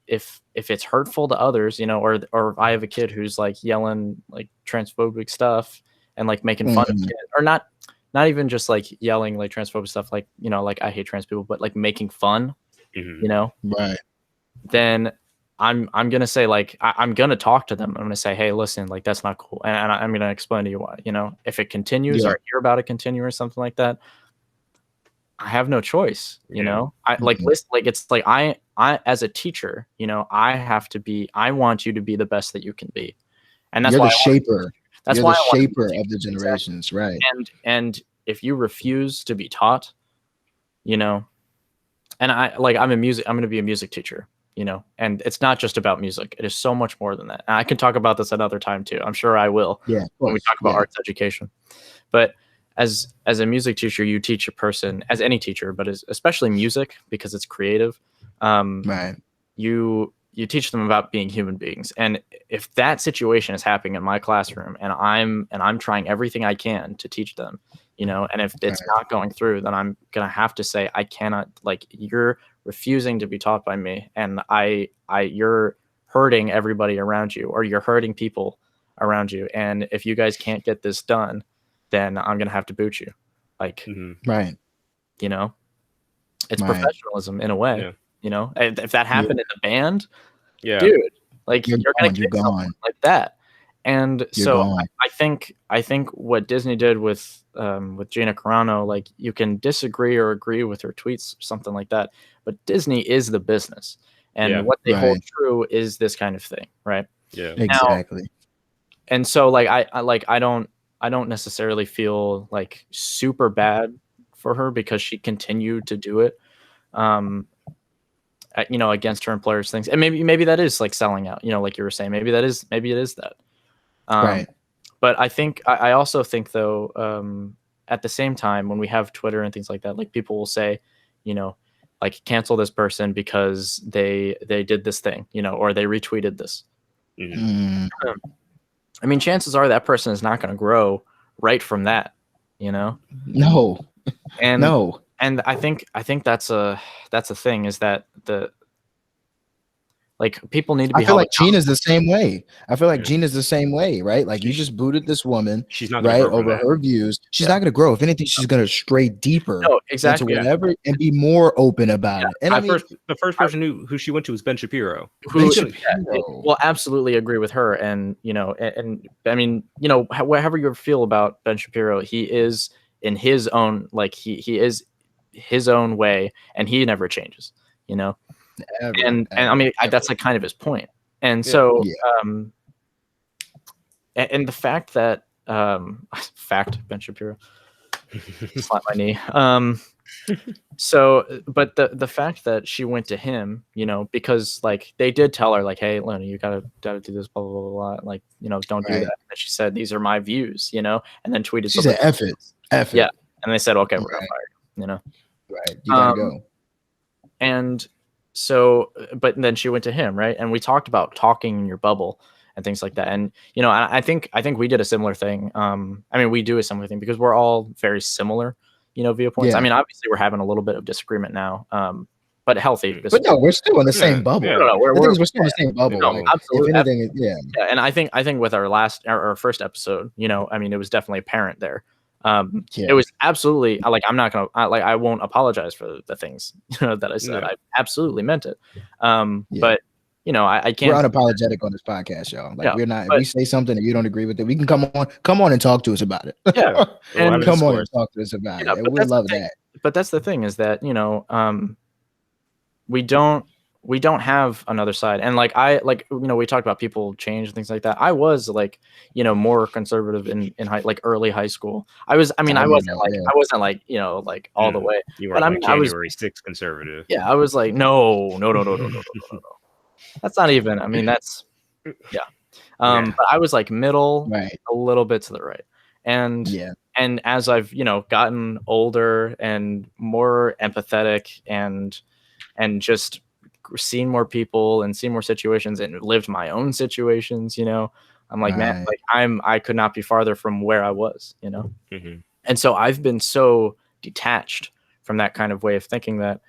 it's hurtful to others, or if I have a kid who's like yelling like transphobic stuff and like making fun of kids, or not even just like yelling like transphobic stuff, like, like I hate trans people, but like making fun, right, then I'm gonna say, like, I'm gonna talk to them. I'm gonna say, hey, listen, like, that's not cool, and I'm gonna explain to you why. If it continues, or I hear about it continue or something like that, I have no choice. I like listen, like, it's like I as a teacher, I want you to be the best that you can be, and that's why the shaper. That's why the shaper of the generations, right? And if you refuse to be taught, and I'm going to be a music teacher, and it's not just about music. It is so much more than that. And I can talk about this another time too. I'm sure I will. Yeah. When we talk about arts education. But as a music teacher, you teach a person, as any teacher, but especially music, because it's creative. Right. You teach them about being human beings. And if that situation is happening in my classroom, and I'm trying everything I can to teach them, and if it's not going through, then I'm going to have to say, I cannot, like, you're refusing to be taught by me. And you're hurting everybody around you, or you're hurting people around you. And if you guys can't get this done, then I'm going to have to boot you. Like, right. It's professionalism in a way, if that happened in the band, dude, like, you're going to get someone like that. And I think what Disney did with Gina Carano, like, you can disagree or agree with her tweets or something like that, but Disney is the business, and what they hold true is this kind of thing, right? Yeah, exactly. Now, and so, like, I don't necessarily feel like super bad for her because she continued to do it, against her employer's things. And maybe that is like selling out, like you were saying, maybe it is that. Right. But I also think though, at the same time, when we have Twitter and things like that, like people will say, like cancel this person because they did this thing, or they retweeted this. Mm. I mean, chances are that person is not going to grow right from that, No. And No. and I think that's a thing, is that people need to be I feel held like accountable. Gina's the same way. Gina's the same way, right? Like you just booted this woman, she's not gonna right, grow from over that. her views. She's not going to grow. If anything, she's going to stray deeper No, exactly. into whatever and be more open about it. And the first person who she went to was Ben Shapiro. Well, absolutely agree with her. And, and I mean, however you feel about Ben Shapiro, he is in his own, like he is his own way, and he never changes, and I mean, that's like kind of his point. And so, and the fact that, Ben Shapiro, slap my knee. So, but the fact that she went to him, because like they did tell her like, hey, Luna, you gotta do this, blah, blah, blah, blah. Like, don't do that. And she said, these are my views, and then tweeted. She said, F it. Yeah. And they said, okay, we're gonna fire you, Right. You gotta go. And so, but then she went to him, right? And we talked about talking in your bubble and things like that. And, I think we did a similar thing. I mean, we do a similar thing because we're all very similar, viewpoints. Yeah. I mean, obviously we're having a little bit of disagreement now, but healthy. But no, we're still in the same bubble. No, we're still in the same bubble. No, like, absolutely. If anything, yeah. And I think with our first episode, I mean, it was definitely apparent there. It was absolutely like, I won't apologize for the things that I said. I absolutely meant it. But I can't. We're unapologetic on this podcast, y'all. Like we're not. If we say something and you don't agree with it, we can come on and talk to us about it. Yeah, and come on and talk to us about it. And we love that. But that's the thing, is that we don't have another side. And we talked about people change and things like that. I was like, more conservative in early high school. I wasn't like all the way. You were like January 6th conservative. Yeah, I was like, no. That's not even. I mean, that's but I was like middle, right, a little bit to the right. And and as I've gotten older and more empathetic and just seen more people and seen more situations and lived my own situations, I'm like, man, like I could not be farther from where I was, Mm-hmm. And so I've been so detached from that kind of way of thinking that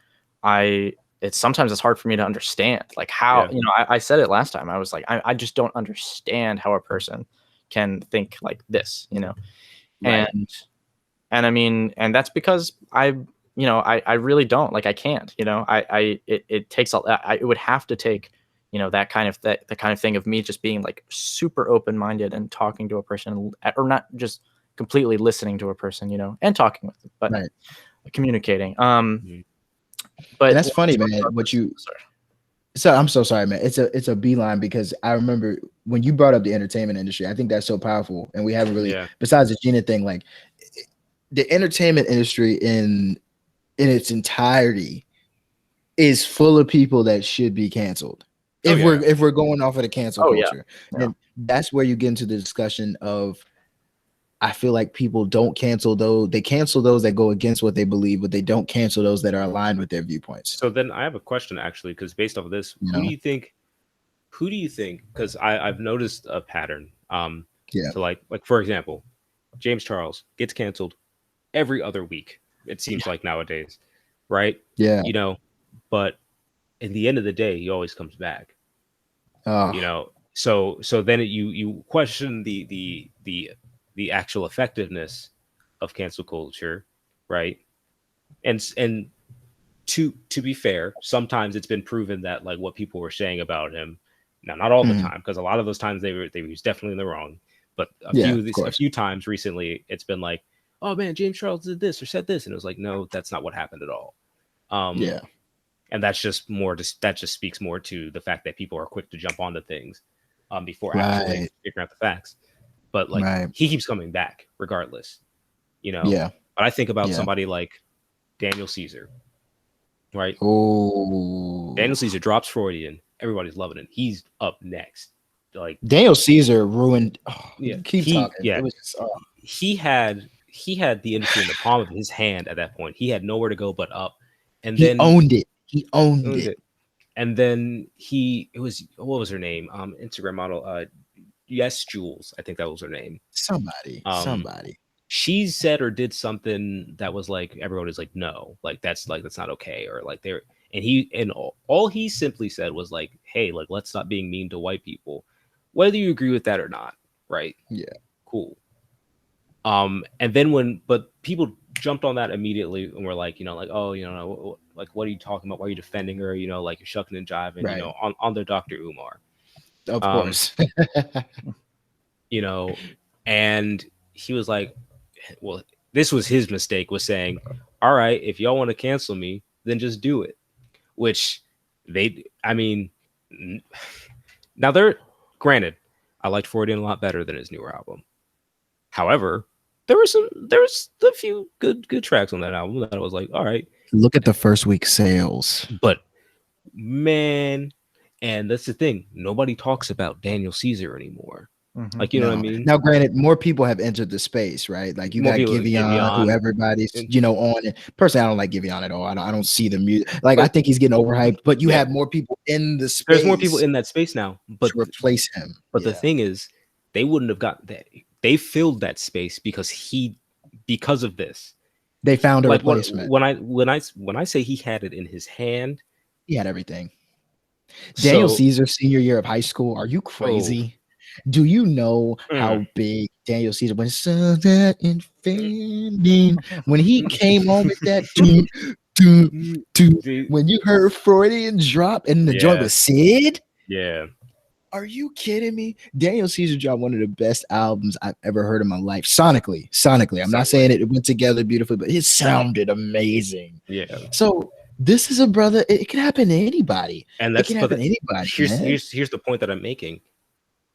sometimes it's hard for me to understand, like how, I said it last time. I was like, I just don't understand how a person can think like this, Right. And I mean, and that's because I really don't, like, I can't, it takes it would have to take, that kind of the kind of thing of me just being like super open-minded and talking to a person, or not just completely listening to a person, and talking with them, but communicating. But and that's funny, man. So I'm so sorry, man. It's a beeline, because I remember when you brought up the entertainment industry. I think that's so powerful, and we haven't really, besides the Gina thing, like the entertainment industry in its entirety is full of people that should be canceled. If we're going off of the cancel culture, and that's where you get into the discussion of, I feel like people don't cancel those. They cancel those that go against what they believe, but they don't cancel those that are aligned with their viewpoints. So then I have a question, actually, because based off of this, who do you think? Because I've noticed a pattern. So like for example, James Charles gets canceled every other week. It seems like nowadays, right? Yeah. But in the end of the day, he always comes back. Oh. So then you question the actual effectiveness of cancel culture, right? And to be fair, sometimes it's been proven that like what people were saying about him, now not all the time, because a lot of those times they were definitely in the wrong, but a few times recently it's been like, oh man, James Charles did this or said this, and it was like, no, that's not what happened at all. And that's just that just speaks more to the fact that people are quick to jump onto things before actually figuring out the facts. But like he keeps coming back regardless, Yeah. But I think about Yeah. somebody like Daniel Caesar, right? Oh, Daniel Caesar drops Freudian. Everybody's loving it. He's up next. Like Daniel Caesar ruined. Oh, yeah, keep talking. It was just, he had the industry in the palm of his hand at that point. He had nowhere to go but up. And he then owned it. He owned it. And then it was, what was her name? Instagram model, yes, Jules. I think that was her name. Somebody. She said or did something that was like, everyone is like, no, like that's not okay, or like they're, and all he simply said was like, hey, like let's stop being mean to white people, whether you agree with that or not, right? Yeah, cool. And then but people jumped on that immediately and were like, like, oh, like what are you talking about? Why are you defending her? Like you're shucking and jiving, right. on the Dr. Umar, of course. And he was like, well, this was his mistake, was saying, all right, if y'all want to cancel me, then just do it. Which now granted, I liked Freudian a lot better than his newer album. However, there was a few good tracks on that album that I was like, all right. Look at the first week sales. But man, and that's the thing, nobody talks about Daniel Caesar anymore. Mm-hmm. Like, you know what I mean? Now, granted, more people have entered the space, right? Like you got Giveon, who everybody's, on it. Personally, I don't like Giveon at all. I don't see the music. Like, I think he's getting overhyped, but you have more people in the space. There's more people in that space now, but to replace him. But the thing is, they wouldn't have got that. They filled that space because of this. They found a replacement. When I say he had it in his hand, he had everything. Daniel Caesar, senior year of high school. Are you crazy? Do you know how big Daniel Caesar was? So that infaming when he came on with that when you heard Freudian drop and the joint was Sid? Yeah. Are you kidding me? Daniel Caesar dropped one of the best albums I've ever heard in my life. Sonically. I'm not saying it went together beautifully, but it sounded amazing. Yeah. So this is a brother. It can happen to anybody. And that's it can happen to anybody. Here's the point that I'm making.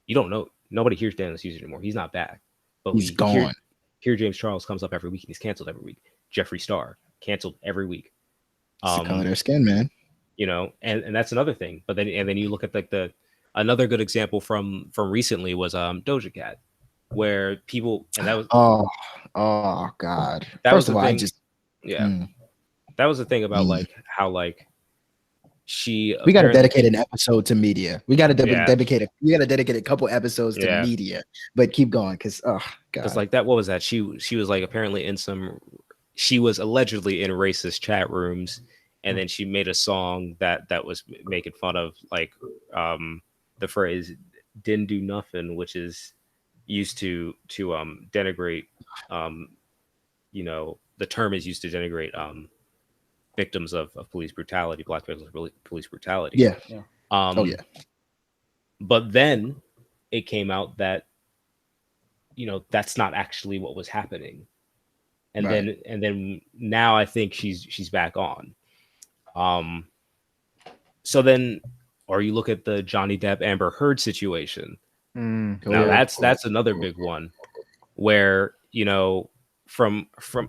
You don't know. Nobody hears Daniel Caesar anymore. He's not back. But he's gone. Here James Charles comes up every week and he's canceled every week. Jeffree Star canceled every week. It's the color of their skin, man. And that's another thing. But then you look at like another good example from recently was Doja Cat, where people, and that was oh god. That was the thing. That was the thing about like how like we got to dedicate an episode to media. We got to dedicate a couple episodes to media. But keep going, because god. Because like that, what was that? She was like apparently she was allegedly in racist chat rooms, and then she made a song that was making fun of like the phrase "didn't do nothing," which is used to denigrate. The term is used to denigrate victims of police brutality, black victims of police brutality. Yeah. But then it came out that that's not actually what was happening, and then now I think she's back on. So then, or you look at the Johnny Depp Amber Heard situation. Now that's another big one, where from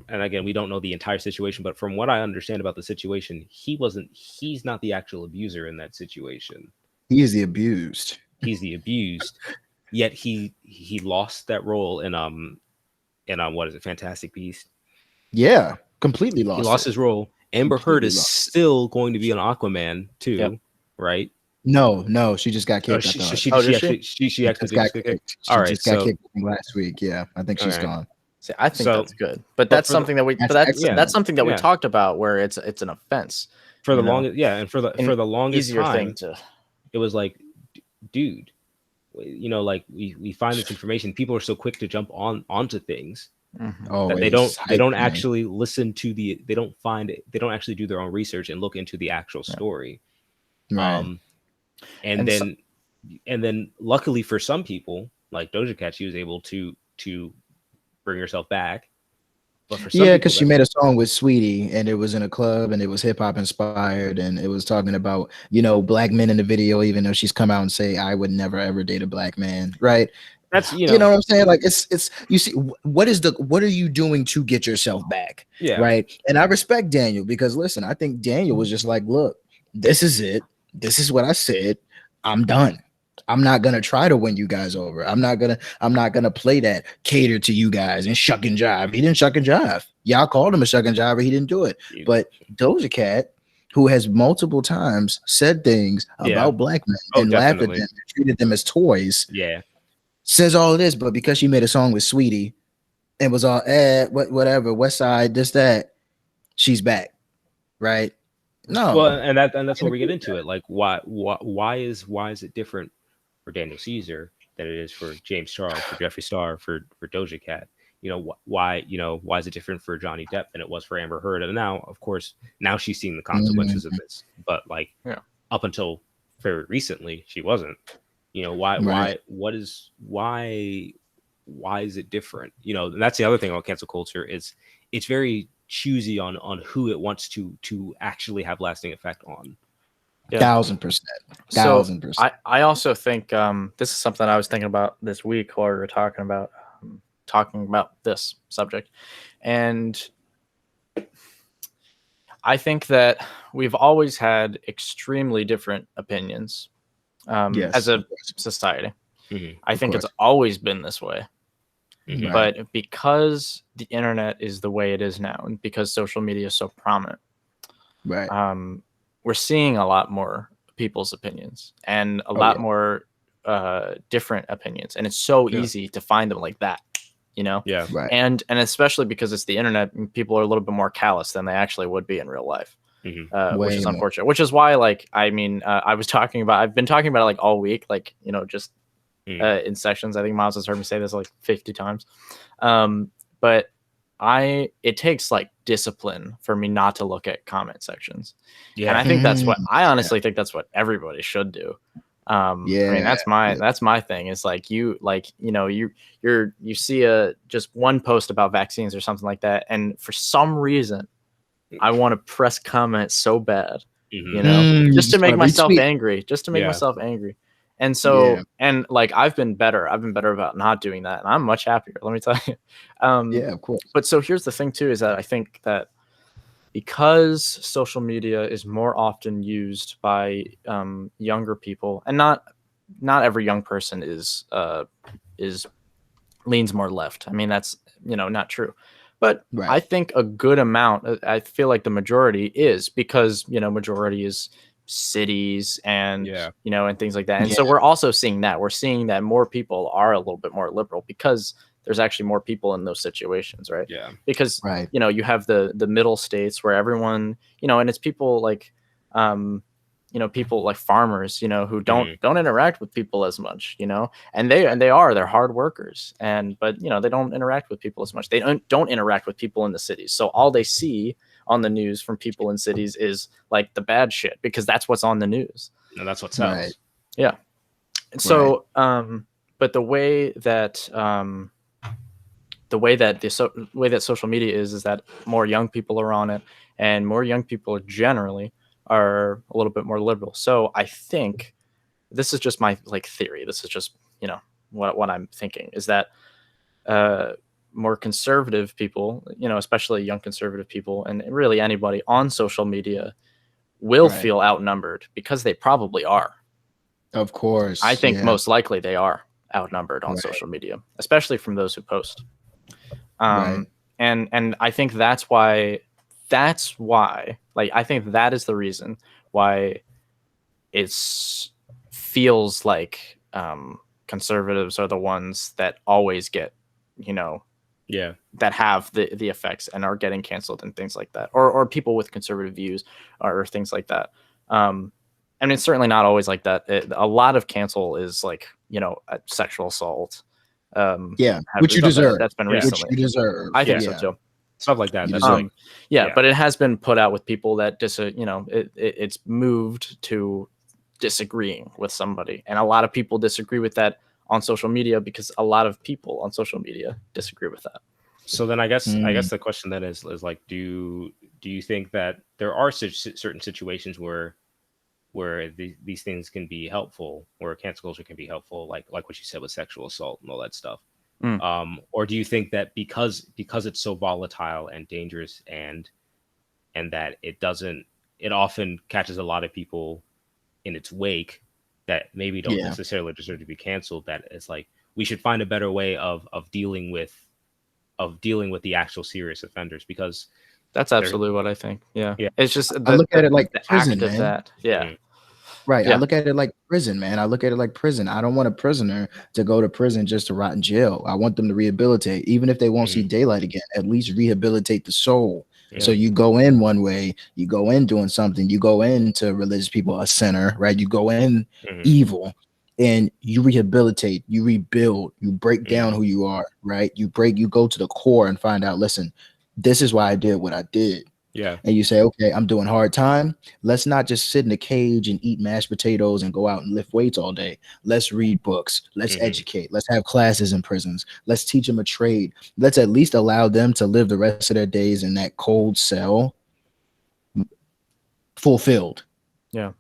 and again, we don't know the entire situation, but from what I understand about the situation, he's not the actual abuser in that situation. He is the abused. He's the abused. Yet he lost that role in what is it, Fantastic Beast? Yeah, completely lost. He lost his role. Amber Heard is still going to be an Aquaman too, right? No, she just got kicked. She actually got kicked. All right, just got kicked last week. Yeah, I think she's gone. See, I think that's good, but that's something that we something that we talked about where it's an offense for the longest. Yeah, and for the longest easier time, thing to. It was like, dude, like we find this information. People are so quick to jump onto things that they don't actually listen to they don't actually do their own research and look into the actual story. Right. And then luckily for some people like Doja Cat, she was able to bring herself back. But for some because she made a song with Sweetie and it was in a club and it was hip hop inspired and it was talking about black men in the video, even though she's come out and say I would never ever date a black man, right? That's You know what I'm saying? Like it's you see what are you doing to get yourself back? Yeah. Right. And I respect Daniel because listen, I think Daniel was just like, look, this is it. This is what I said. I'm done. I'm not gonna try to win you guys over. I'm not gonna play that cater to you guys and shuck and jive. He didn't shuck and jive. Y'all called him a shuck and jive, he didn't do it. But Doja Cat, who has multiple times said things about black men and laughed at them and treated them as toys, says all of this, but because she made a song with Sweetie and was all whatever, West Side, this, that, she's back. Right. No. Well, and that's where we get into it. Like, why is it different for Daniel Caesar than it is for James Charles, for Jeffree Star, for Doja Cat? Why is it different for Johnny Depp than it was for Amber Heard? And now, of course, she's seeing the consequences of this. But up until very recently, she wasn't. Why is it different? And that's the other thing about cancel culture is it's very choosy on who it wants to actually have lasting effect on. 1,000%. So I also think this is something I was thinking about this week while we were talking about this subject, and I think that we've always had extremely different opinions as a society. Mm-hmm. I think it's always been this way. Mm-hmm. But because the internet is the way it is now, and because social media is so prominent, we're seeing a lot more people's opinions and a lot more different opinions, and it's so easy to find them like that, and especially because it's the internet, people are a little bit more callous than they actually would be in real life. Mm-hmm. Which is unfortunate, which is why I've been talking about it like all week, just in sections. I think Miles has heard me say this like 50 times. But it takes like discipline for me not to look at comment sections. Yeah. And I think I honestly think that's what everybody should do. I mean, that's my thing. It's like you see just one post about vaccines or something like that, and for some reason I want to press comment so bad, just to make myself angry, And so, and I've been better about not doing that, and I'm much happier, let me tell you. Of course. But so here's the thing too, is that I think that because social media is more often used by younger people, and not every young person is leans more left. I mean, that's not true. But I think a good amount, I feel like the majority is, because majority is cities and and things like that. And so we're also seeing that more people are a little bit more liberal because there's actually more people in those situations, right? Because you have the middle states where everyone, and it's people people like farmers, who don't interact with people as much, and they're hard workers, but they don't interact with people as much. They don't interact with people in the cities. So all they see on the news from people in cities is like the bad shit, because that's what's on the news. And that's what sells. Right. Yeah. So, but the way that social media is that more young people are on it, and more young people generally are a little bit more liberal. So I think this is just my theory. This is just, what I'm thinking is that more conservative people, especially young conservative people, and really anybody on social media will feel outnumbered, because they probably are. Of course. I think most likely they are outnumbered on social media, especially from those who post. And I think that's why, I think that is the reason why it feels like conservatives are the ones that always get, that have the effects and are getting canceled and things like that, or people with conservative views or things like that. I mean, it's certainly not always like that. A lot of cancel is sexual assault. Which you deserve. That's been recently. Which you deserve. I think so too. Stuff like that. That's but it has been put out with people that it's moved to disagreeing with somebody, and a lot of people disagree with that on social media, because a lot of people on social media disagree with that. So then I guess the question then is like, do you think that there are certain situations where where these things can be helpful, where cancel culture can be helpful, like what you said with sexual assault and all that stuff? Or do you think that because it's so volatile and dangerous, and that it often catches a lot of people in its wake that maybe don't necessarily deserve to be canceled, that it's like we should find a better way of dealing with the actual serious offenders? Because that's absolutely what I think. Yeah. It's just I look at it like the prison, act of man. that. Yeah. Right. Yeah. I look at it like prison, man. I look at it like prison. I don't want a prisoner to go to prison just to rot in jail. I want them to rehabilitate. Even if they won't see daylight again, at least rehabilitate the soul. So you go in one way, you go in doing something, you go into religious people, a sinner, right? You go in evil, and you rehabilitate, you rebuild, you break down who you are, right? You go to the core and find out, listen, this is why I did what I did. Yeah. And you say, okay, I'm doing hard time. Let's not just sit in a cage and eat mashed potatoes and go out and lift weights all day. Let's read books. Let's educate. Let's have classes in prisons. Let's teach them a trade. Let's at least allow them to live the rest of their days in that cold cell fulfilled. Yeah.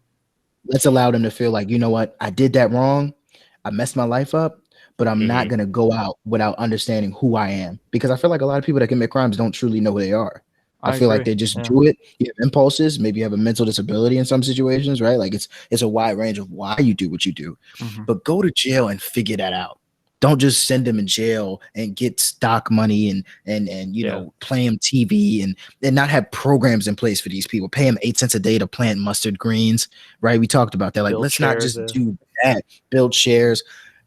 Let's allow them to feel like, you know what? I did that wrong. I messed my life up, but I'm not going to go out without understanding who I am. Because I feel like a lot of people that commit crimes don't truly know who they are. I feel like they just do it. You have impulses. Maybe you have a mental disability in some situations, right? Like it's a wide range of why you do what you do. But go to jail and figure that out. Don't just send them in jail and get stock money and you know, play them TV and not have programs in place for these people. Pay them 8 cents a day to plant mustard greens, right? We talked about that. Like, let's not just do that. Build shares.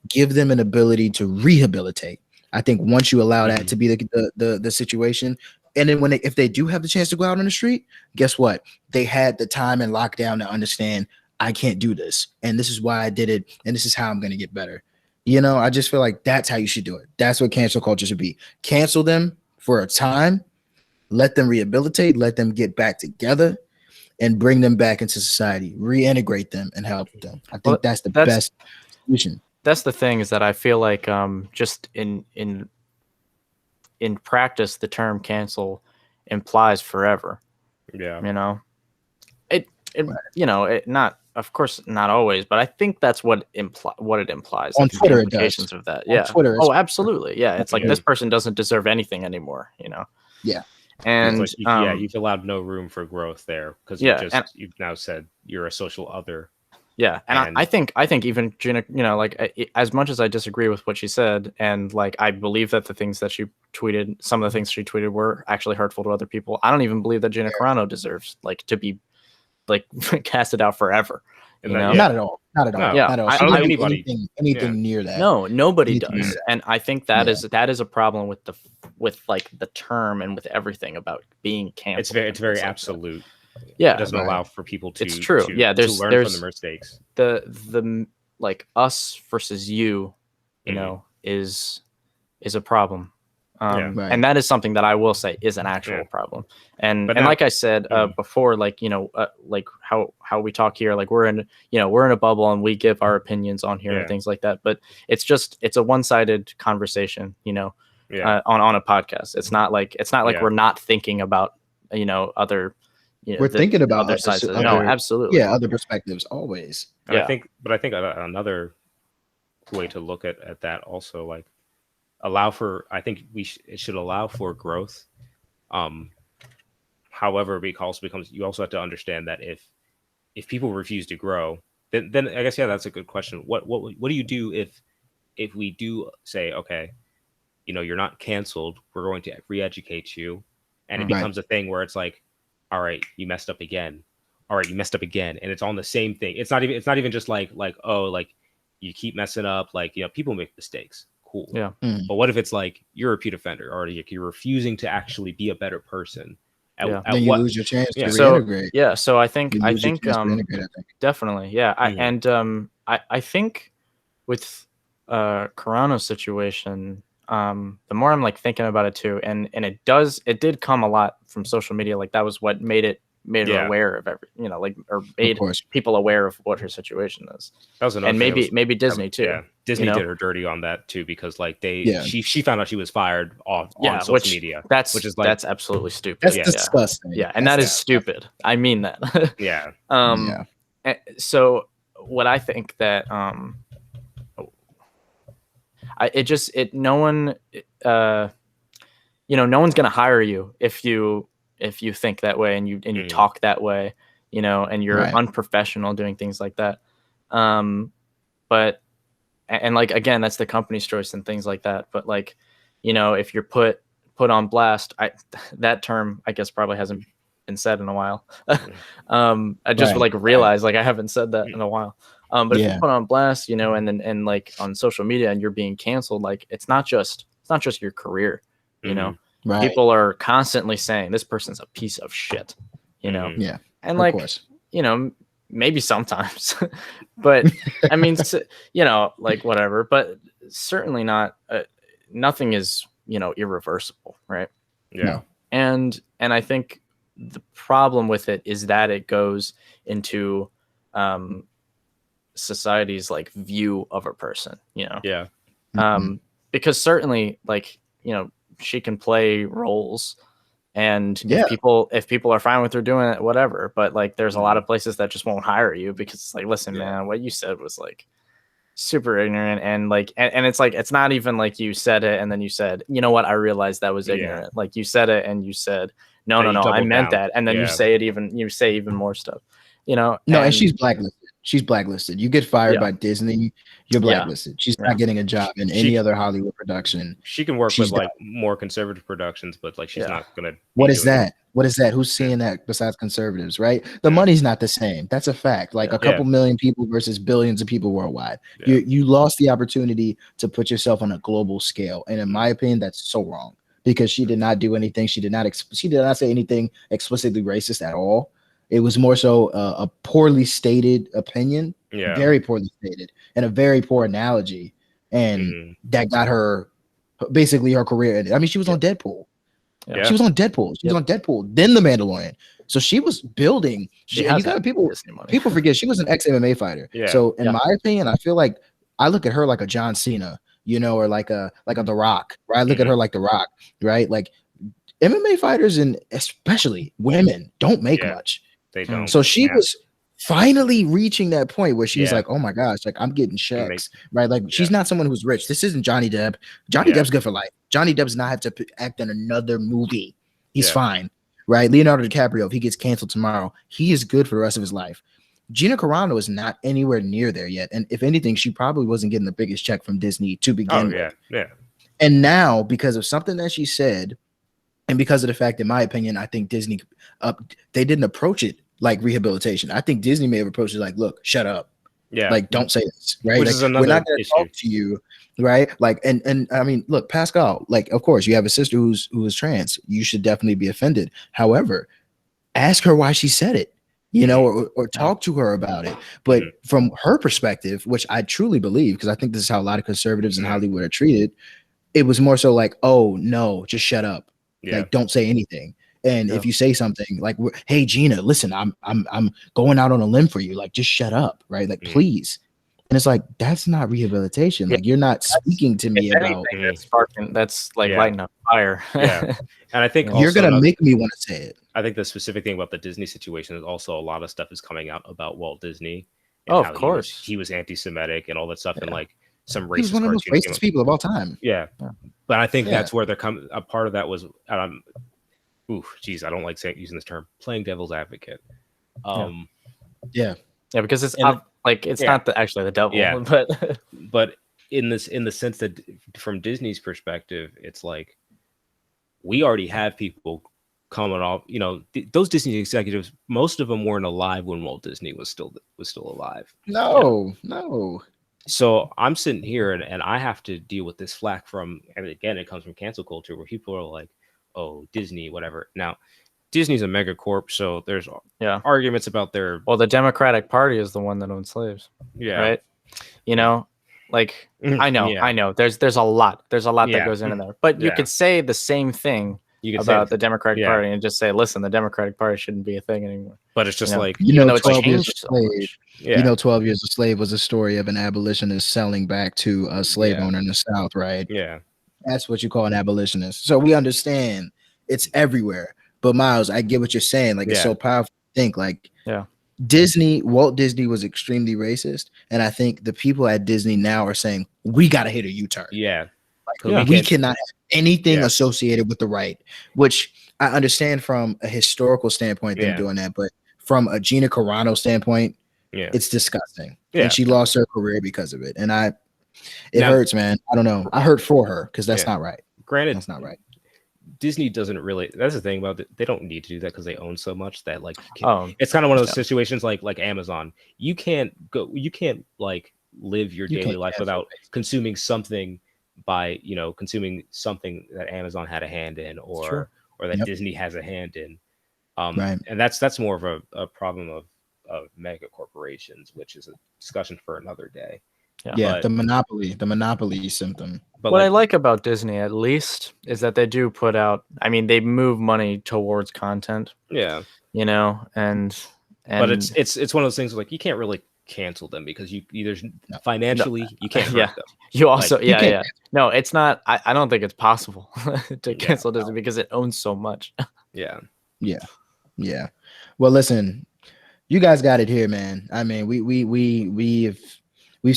Give them an ability to rehabilitate. I think once you allow that to be the situation. And then if they do have the chance to go out on the street, guess what? They had the time and lockdown to understand, I can't do this. And this is why I did it. And this is how I'm going to get better. You know, I just feel like that's how you should do it. That's what cancel culture should be. Cancel them for a time, let them rehabilitate, let them get back together, and bring them back into society, reintegrate them and help them. I think that's the best solution. That's the thing, is that I feel like just in practice, the term cancel implies forever. Yeah. You know, you know, it not, of course, not always, but I think that's what it implies. On Twitter, implications of that. On Yeah. Twitter, oh, absolutely. Yeah. It's like this person doesn't deserve anything anymore, you know? Yeah. And like you've allowed no room for growth there, because you've now said you're a social other. Yeah, and I think even Gina, you know, like as much as I disagree with what she said, and like I believe that the things that she tweeted, some of the things she tweeted were actually hurtful to other people. I don't even believe that Gina Carano deserves like to be like casted out forever. You know? Not at all. Not at all. No. Yeah, not at all. I don't think anybody anything near that. No, nobody does. And I think that is a problem with like the term and with everything about being canceled. It's very absolute. Yeah, it doesn't allow for people to. It's true. There's learn from the mistakes. The like us versus you know, is a problem. And that is something that I will say is an actual problem. And like I said before, like, you know, like how we talk here, like we're in a bubble and we give our opinions on here and things like that. But it's a one-sided conversation, you know, on a podcast. It's not like we're not thinking about, you know, other. We're thinking about other sides. No, absolutely. Yeah, other perspectives always. And I think another way to look at that also, like, I think it should allow for growth. However, you also have to understand that if people refuse to grow, then I guess that's a good question. What do you do if we do say, okay, you know, you're not canceled, we're going to re-educate you, and it becomes a thing where it's like, all right, you messed up again. All right, you messed up again, and it's on the same thing. It's not even just like oh, like you keep messing up. Like, you know, people make mistakes. Cool. Yeah. But what if it's like you're a repeat offender, or you're refusing to actually be a better person? Then you lose your chance to reintegrate. So I think definitely. Yeah. I think with Carano's situation, the more I'm like thinking about it too, and it did come a lot from social media. Like that was what made her aware of every, or made people aware of what her situation is. That was and maybe Disney too. Yeah, Disney did her dirty on that too, because like she found out she was fired on social media. That's absolutely stupid. That's disgusting. Yeah, and that is stupid. I mean that. Yeah. So what I think that no one no one's gonna hire you if you think that way and you talk that way, and you're unprofessional doing things like that. But like, again, that's the company's choice and things like that. But like, if you're put on blast, that term I guess probably hasn't been said in a while. I just realized like I haven't said that in a while. But if you put on blast, and like on social media and you're being canceled, like it's not just your career, people are constantly saying this person's a piece of shit, and like, of course. Maybe sometimes, but I mean, like whatever, but certainly not, nothing is, irreversible. Right. Yeah. No. And I think the problem with it is that it goes into, society's like view of a person, Yeah. Because certainly like, she can play roles. And if people are fine with her doing it, whatever. But like, there's a lot of places that just won't hire you because it's like, listen, man, what you said was like super ignorant. And like, and it's like, it's not even like you said it and then you said, you know what, I realized that was ignorant. Like you said it and you said, no, I meant that. And then you say even more stuff, No, and she's blacklisted. She's blacklisted. You get fired by Disney, you're blacklisted. She's not getting a job in any other Hollywood production. She can work with like more conservative productions, but like she's not gonna. What is that? What is that? Who's seeing that besides conservatives, right? The money's not the same. That's a fact. Like a couple million people versus billions of people worldwide. You lost the opportunity to put yourself on a global scale, and in my opinion, that's so wrong because she did not do anything. She did not say anything explicitly racist at all. It was more so a poorly stated opinion, very poorly stated, and a very poor analogy, and that got her basically her career ended. I mean, she was on Deadpool. Yeah. She was on Deadpool. She was on Deadpool, then The Mandalorian. So she was building. People forget she was an ex-MMA fighter. Yeah. So in my opinion, I feel like I look at her like a John Cena, or like a The Rock. Right? I look at her like The Rock. Right? Like MMA fighters and especially women don't make much. They don't. So she was finally reaching that point where she's like, oh my gosh, like I'm getting checks, right? Like she's not someone who's rich. This isn't Johnny Depp. Johnny Depp's good for life. Johnny Depp does not have to act in another movie. He's fine, right? Leonardo DiCaprio, if he gets canceled tomorrow, he is good for the rest of his life. Gina Carano is not anywhere near there yet. And if anything, she probably wasn't getting the biggest check from Disney to begin with. Yeah. And now, because of something that she said, and because of the fact, in my opinion, I think Disney, they didn't approach it like rehabilitation. I think Disney may have approached it like, look, shut up. Yeah. Like, don't say this, right? Which like, is another we're not going to talk to you, right? Like, and I mean, look, Pascal, like, of course, you have a sister who is trans. You should definitely be offended. However, ask her why she said it, or talk to her about it. But from her perspective, which I truly believe, because I think this is how a lot of conservatives in Hollywood are treated, it was more so like, oh, no, just shut up. Yeah. Like, don't say anything. And if you say something like, hey, Gina, listen, I'm going out on a limb for you. Like, just shut up. Right. Like, please. And it's like, that's not rehabilitation. Like, you're not speaking to me about that's sparking. That's like lighting a fire. And I think you're going to make me want to say it. I think the specific thing about the Disney situation is also a lot of stuff is coming out about Walt Disney. And of course. He was anti-Semitic and all that stuff. And like some racist. He's one of the most racist people of all time. Yeah. But I think that's where they're coming. A part of that was, I don't like using this term, playing devil's advocate. Because it's not actually the devil, but in the sense that from Disney's perspective, it's like we already have people coming off. Those Disney executives, most of them weren't alive when Walt Disney was still alive. No. So I'm sitting here and I have to deal with this flack from, and again, it comes from cancel culture where people are like, oh, Disney, whatever. Now, Disney's a megacorp, so there's arguments about their. Well, the Democratic Party is the one that owns slaves. Yeah. Right. Like I know. There's a lot that goes into there, but you could say the same thing about the Democratic Party and just say, listen, the Democratic Party shouldn't be a thing anymore. But it's just like 12 years a slave. 12 Years a Slave was a story of an abolitionist selling back to a slave owner in the South, right? Yeah. That's what you call an abolitionist. So we understand it's everywhere. But Miles, I get what you're saying. Like, it's so powerful to think like, Walt Disney was extremely racist, and I think the people at Disney now are saying we got to hit a U-turn. Yeah. Like, we cannot have anything associated with the right, which I understand from a historical standpoint them doing that, but from a Gina Carano standpoint, it's disgusting. Yeah. And she lost her career because of it. And it hurts, man. I don't know. I hurt for her because that's not right. Granted, that's not right. Disney doesn't really. That's the thing about it. They don't need to do that because they own so much that like it's kind of one of those situations like Amazon. You can't like live your daily life without consuming something consuming something that Amazon had a hand in or that Disney has a hand in. And that's more of a problem of mega corporations, which is a discussion for another day. Yeah, the monopoly symptom. But what I like about Disney, at least, is that they do put out. I mean, they move money towards content. Yeah, and but it's one of those things like you can't really cancel them because you either financially you can't hurt them. You also no, it's not. I don't think it's possible to cancel Disney because it owns so much. Yeah. Well, listen, you guys got it here, man. I mean, we've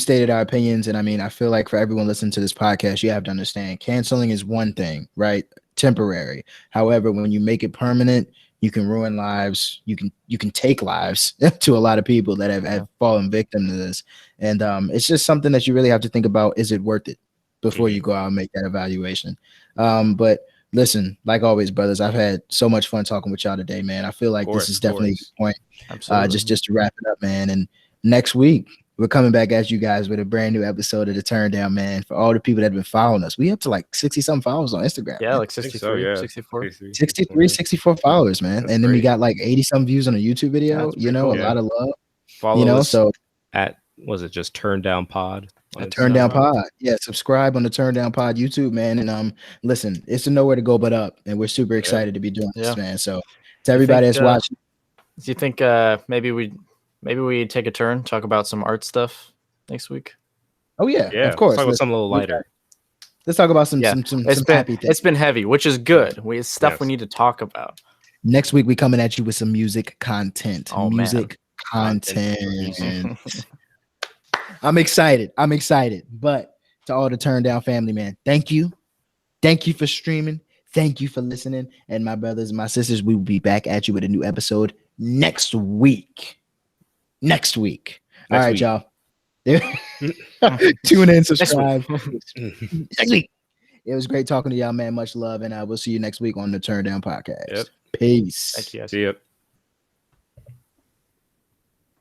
stated our opinions, and I mean, I feel like for everyone listening to this podcast, you have to understand canceling is one thing, right? Temporary. However, when you make it permanent, you can ruin lives. You can take lives to a lot of people that have fallen victim to this. And it's just something that you really have to think about. Is it worth it before you go out and make that evaluation? But listen, like always, brothers, I've had so much fun talking with y'all today, man. I feel like this is definitely a good point. Absolutely. Just to wrap it up, man. And next week, we're coming back at you guys with a brand new episode of the TurnDown, man. For all the people that have been following us, we up to like 60-something followers on Instagram. Yeah, man. Like 63, 64 followers, man. That's and then great. we got like 80-some views on a YouTube video. Cool. A lot of love. Follow us so at was it just TurnDown Pod? TurnDown Pod. Yeah, subscribe on the TurnDown Pod YouTube, man. And listen, it's nowhere to go but up, and we're super excited to be doing this, man. So to everybody that's watching, do you think maybe we take a turn, talk about some art stuff next week? Oh yeah, of course. Talk about something a little lighter. Let's talk about some happy things. It's been heavy, which is good. It's stuff we need to talk about. Next week we coming at you with some music content. Content. I'm excited. But to all the TurnDown family, man, thank you. Thank you for streaming. Thank you for listening. And my brothers and my sisters, we will be back at you with a new episode next week. All right, y'all. Tune in, subscribe. Next week. It was great talking to y'all, man. Much love, and we'll see you next week on the TurnDown podcast. Yep. Peace. Thank you guys. See you.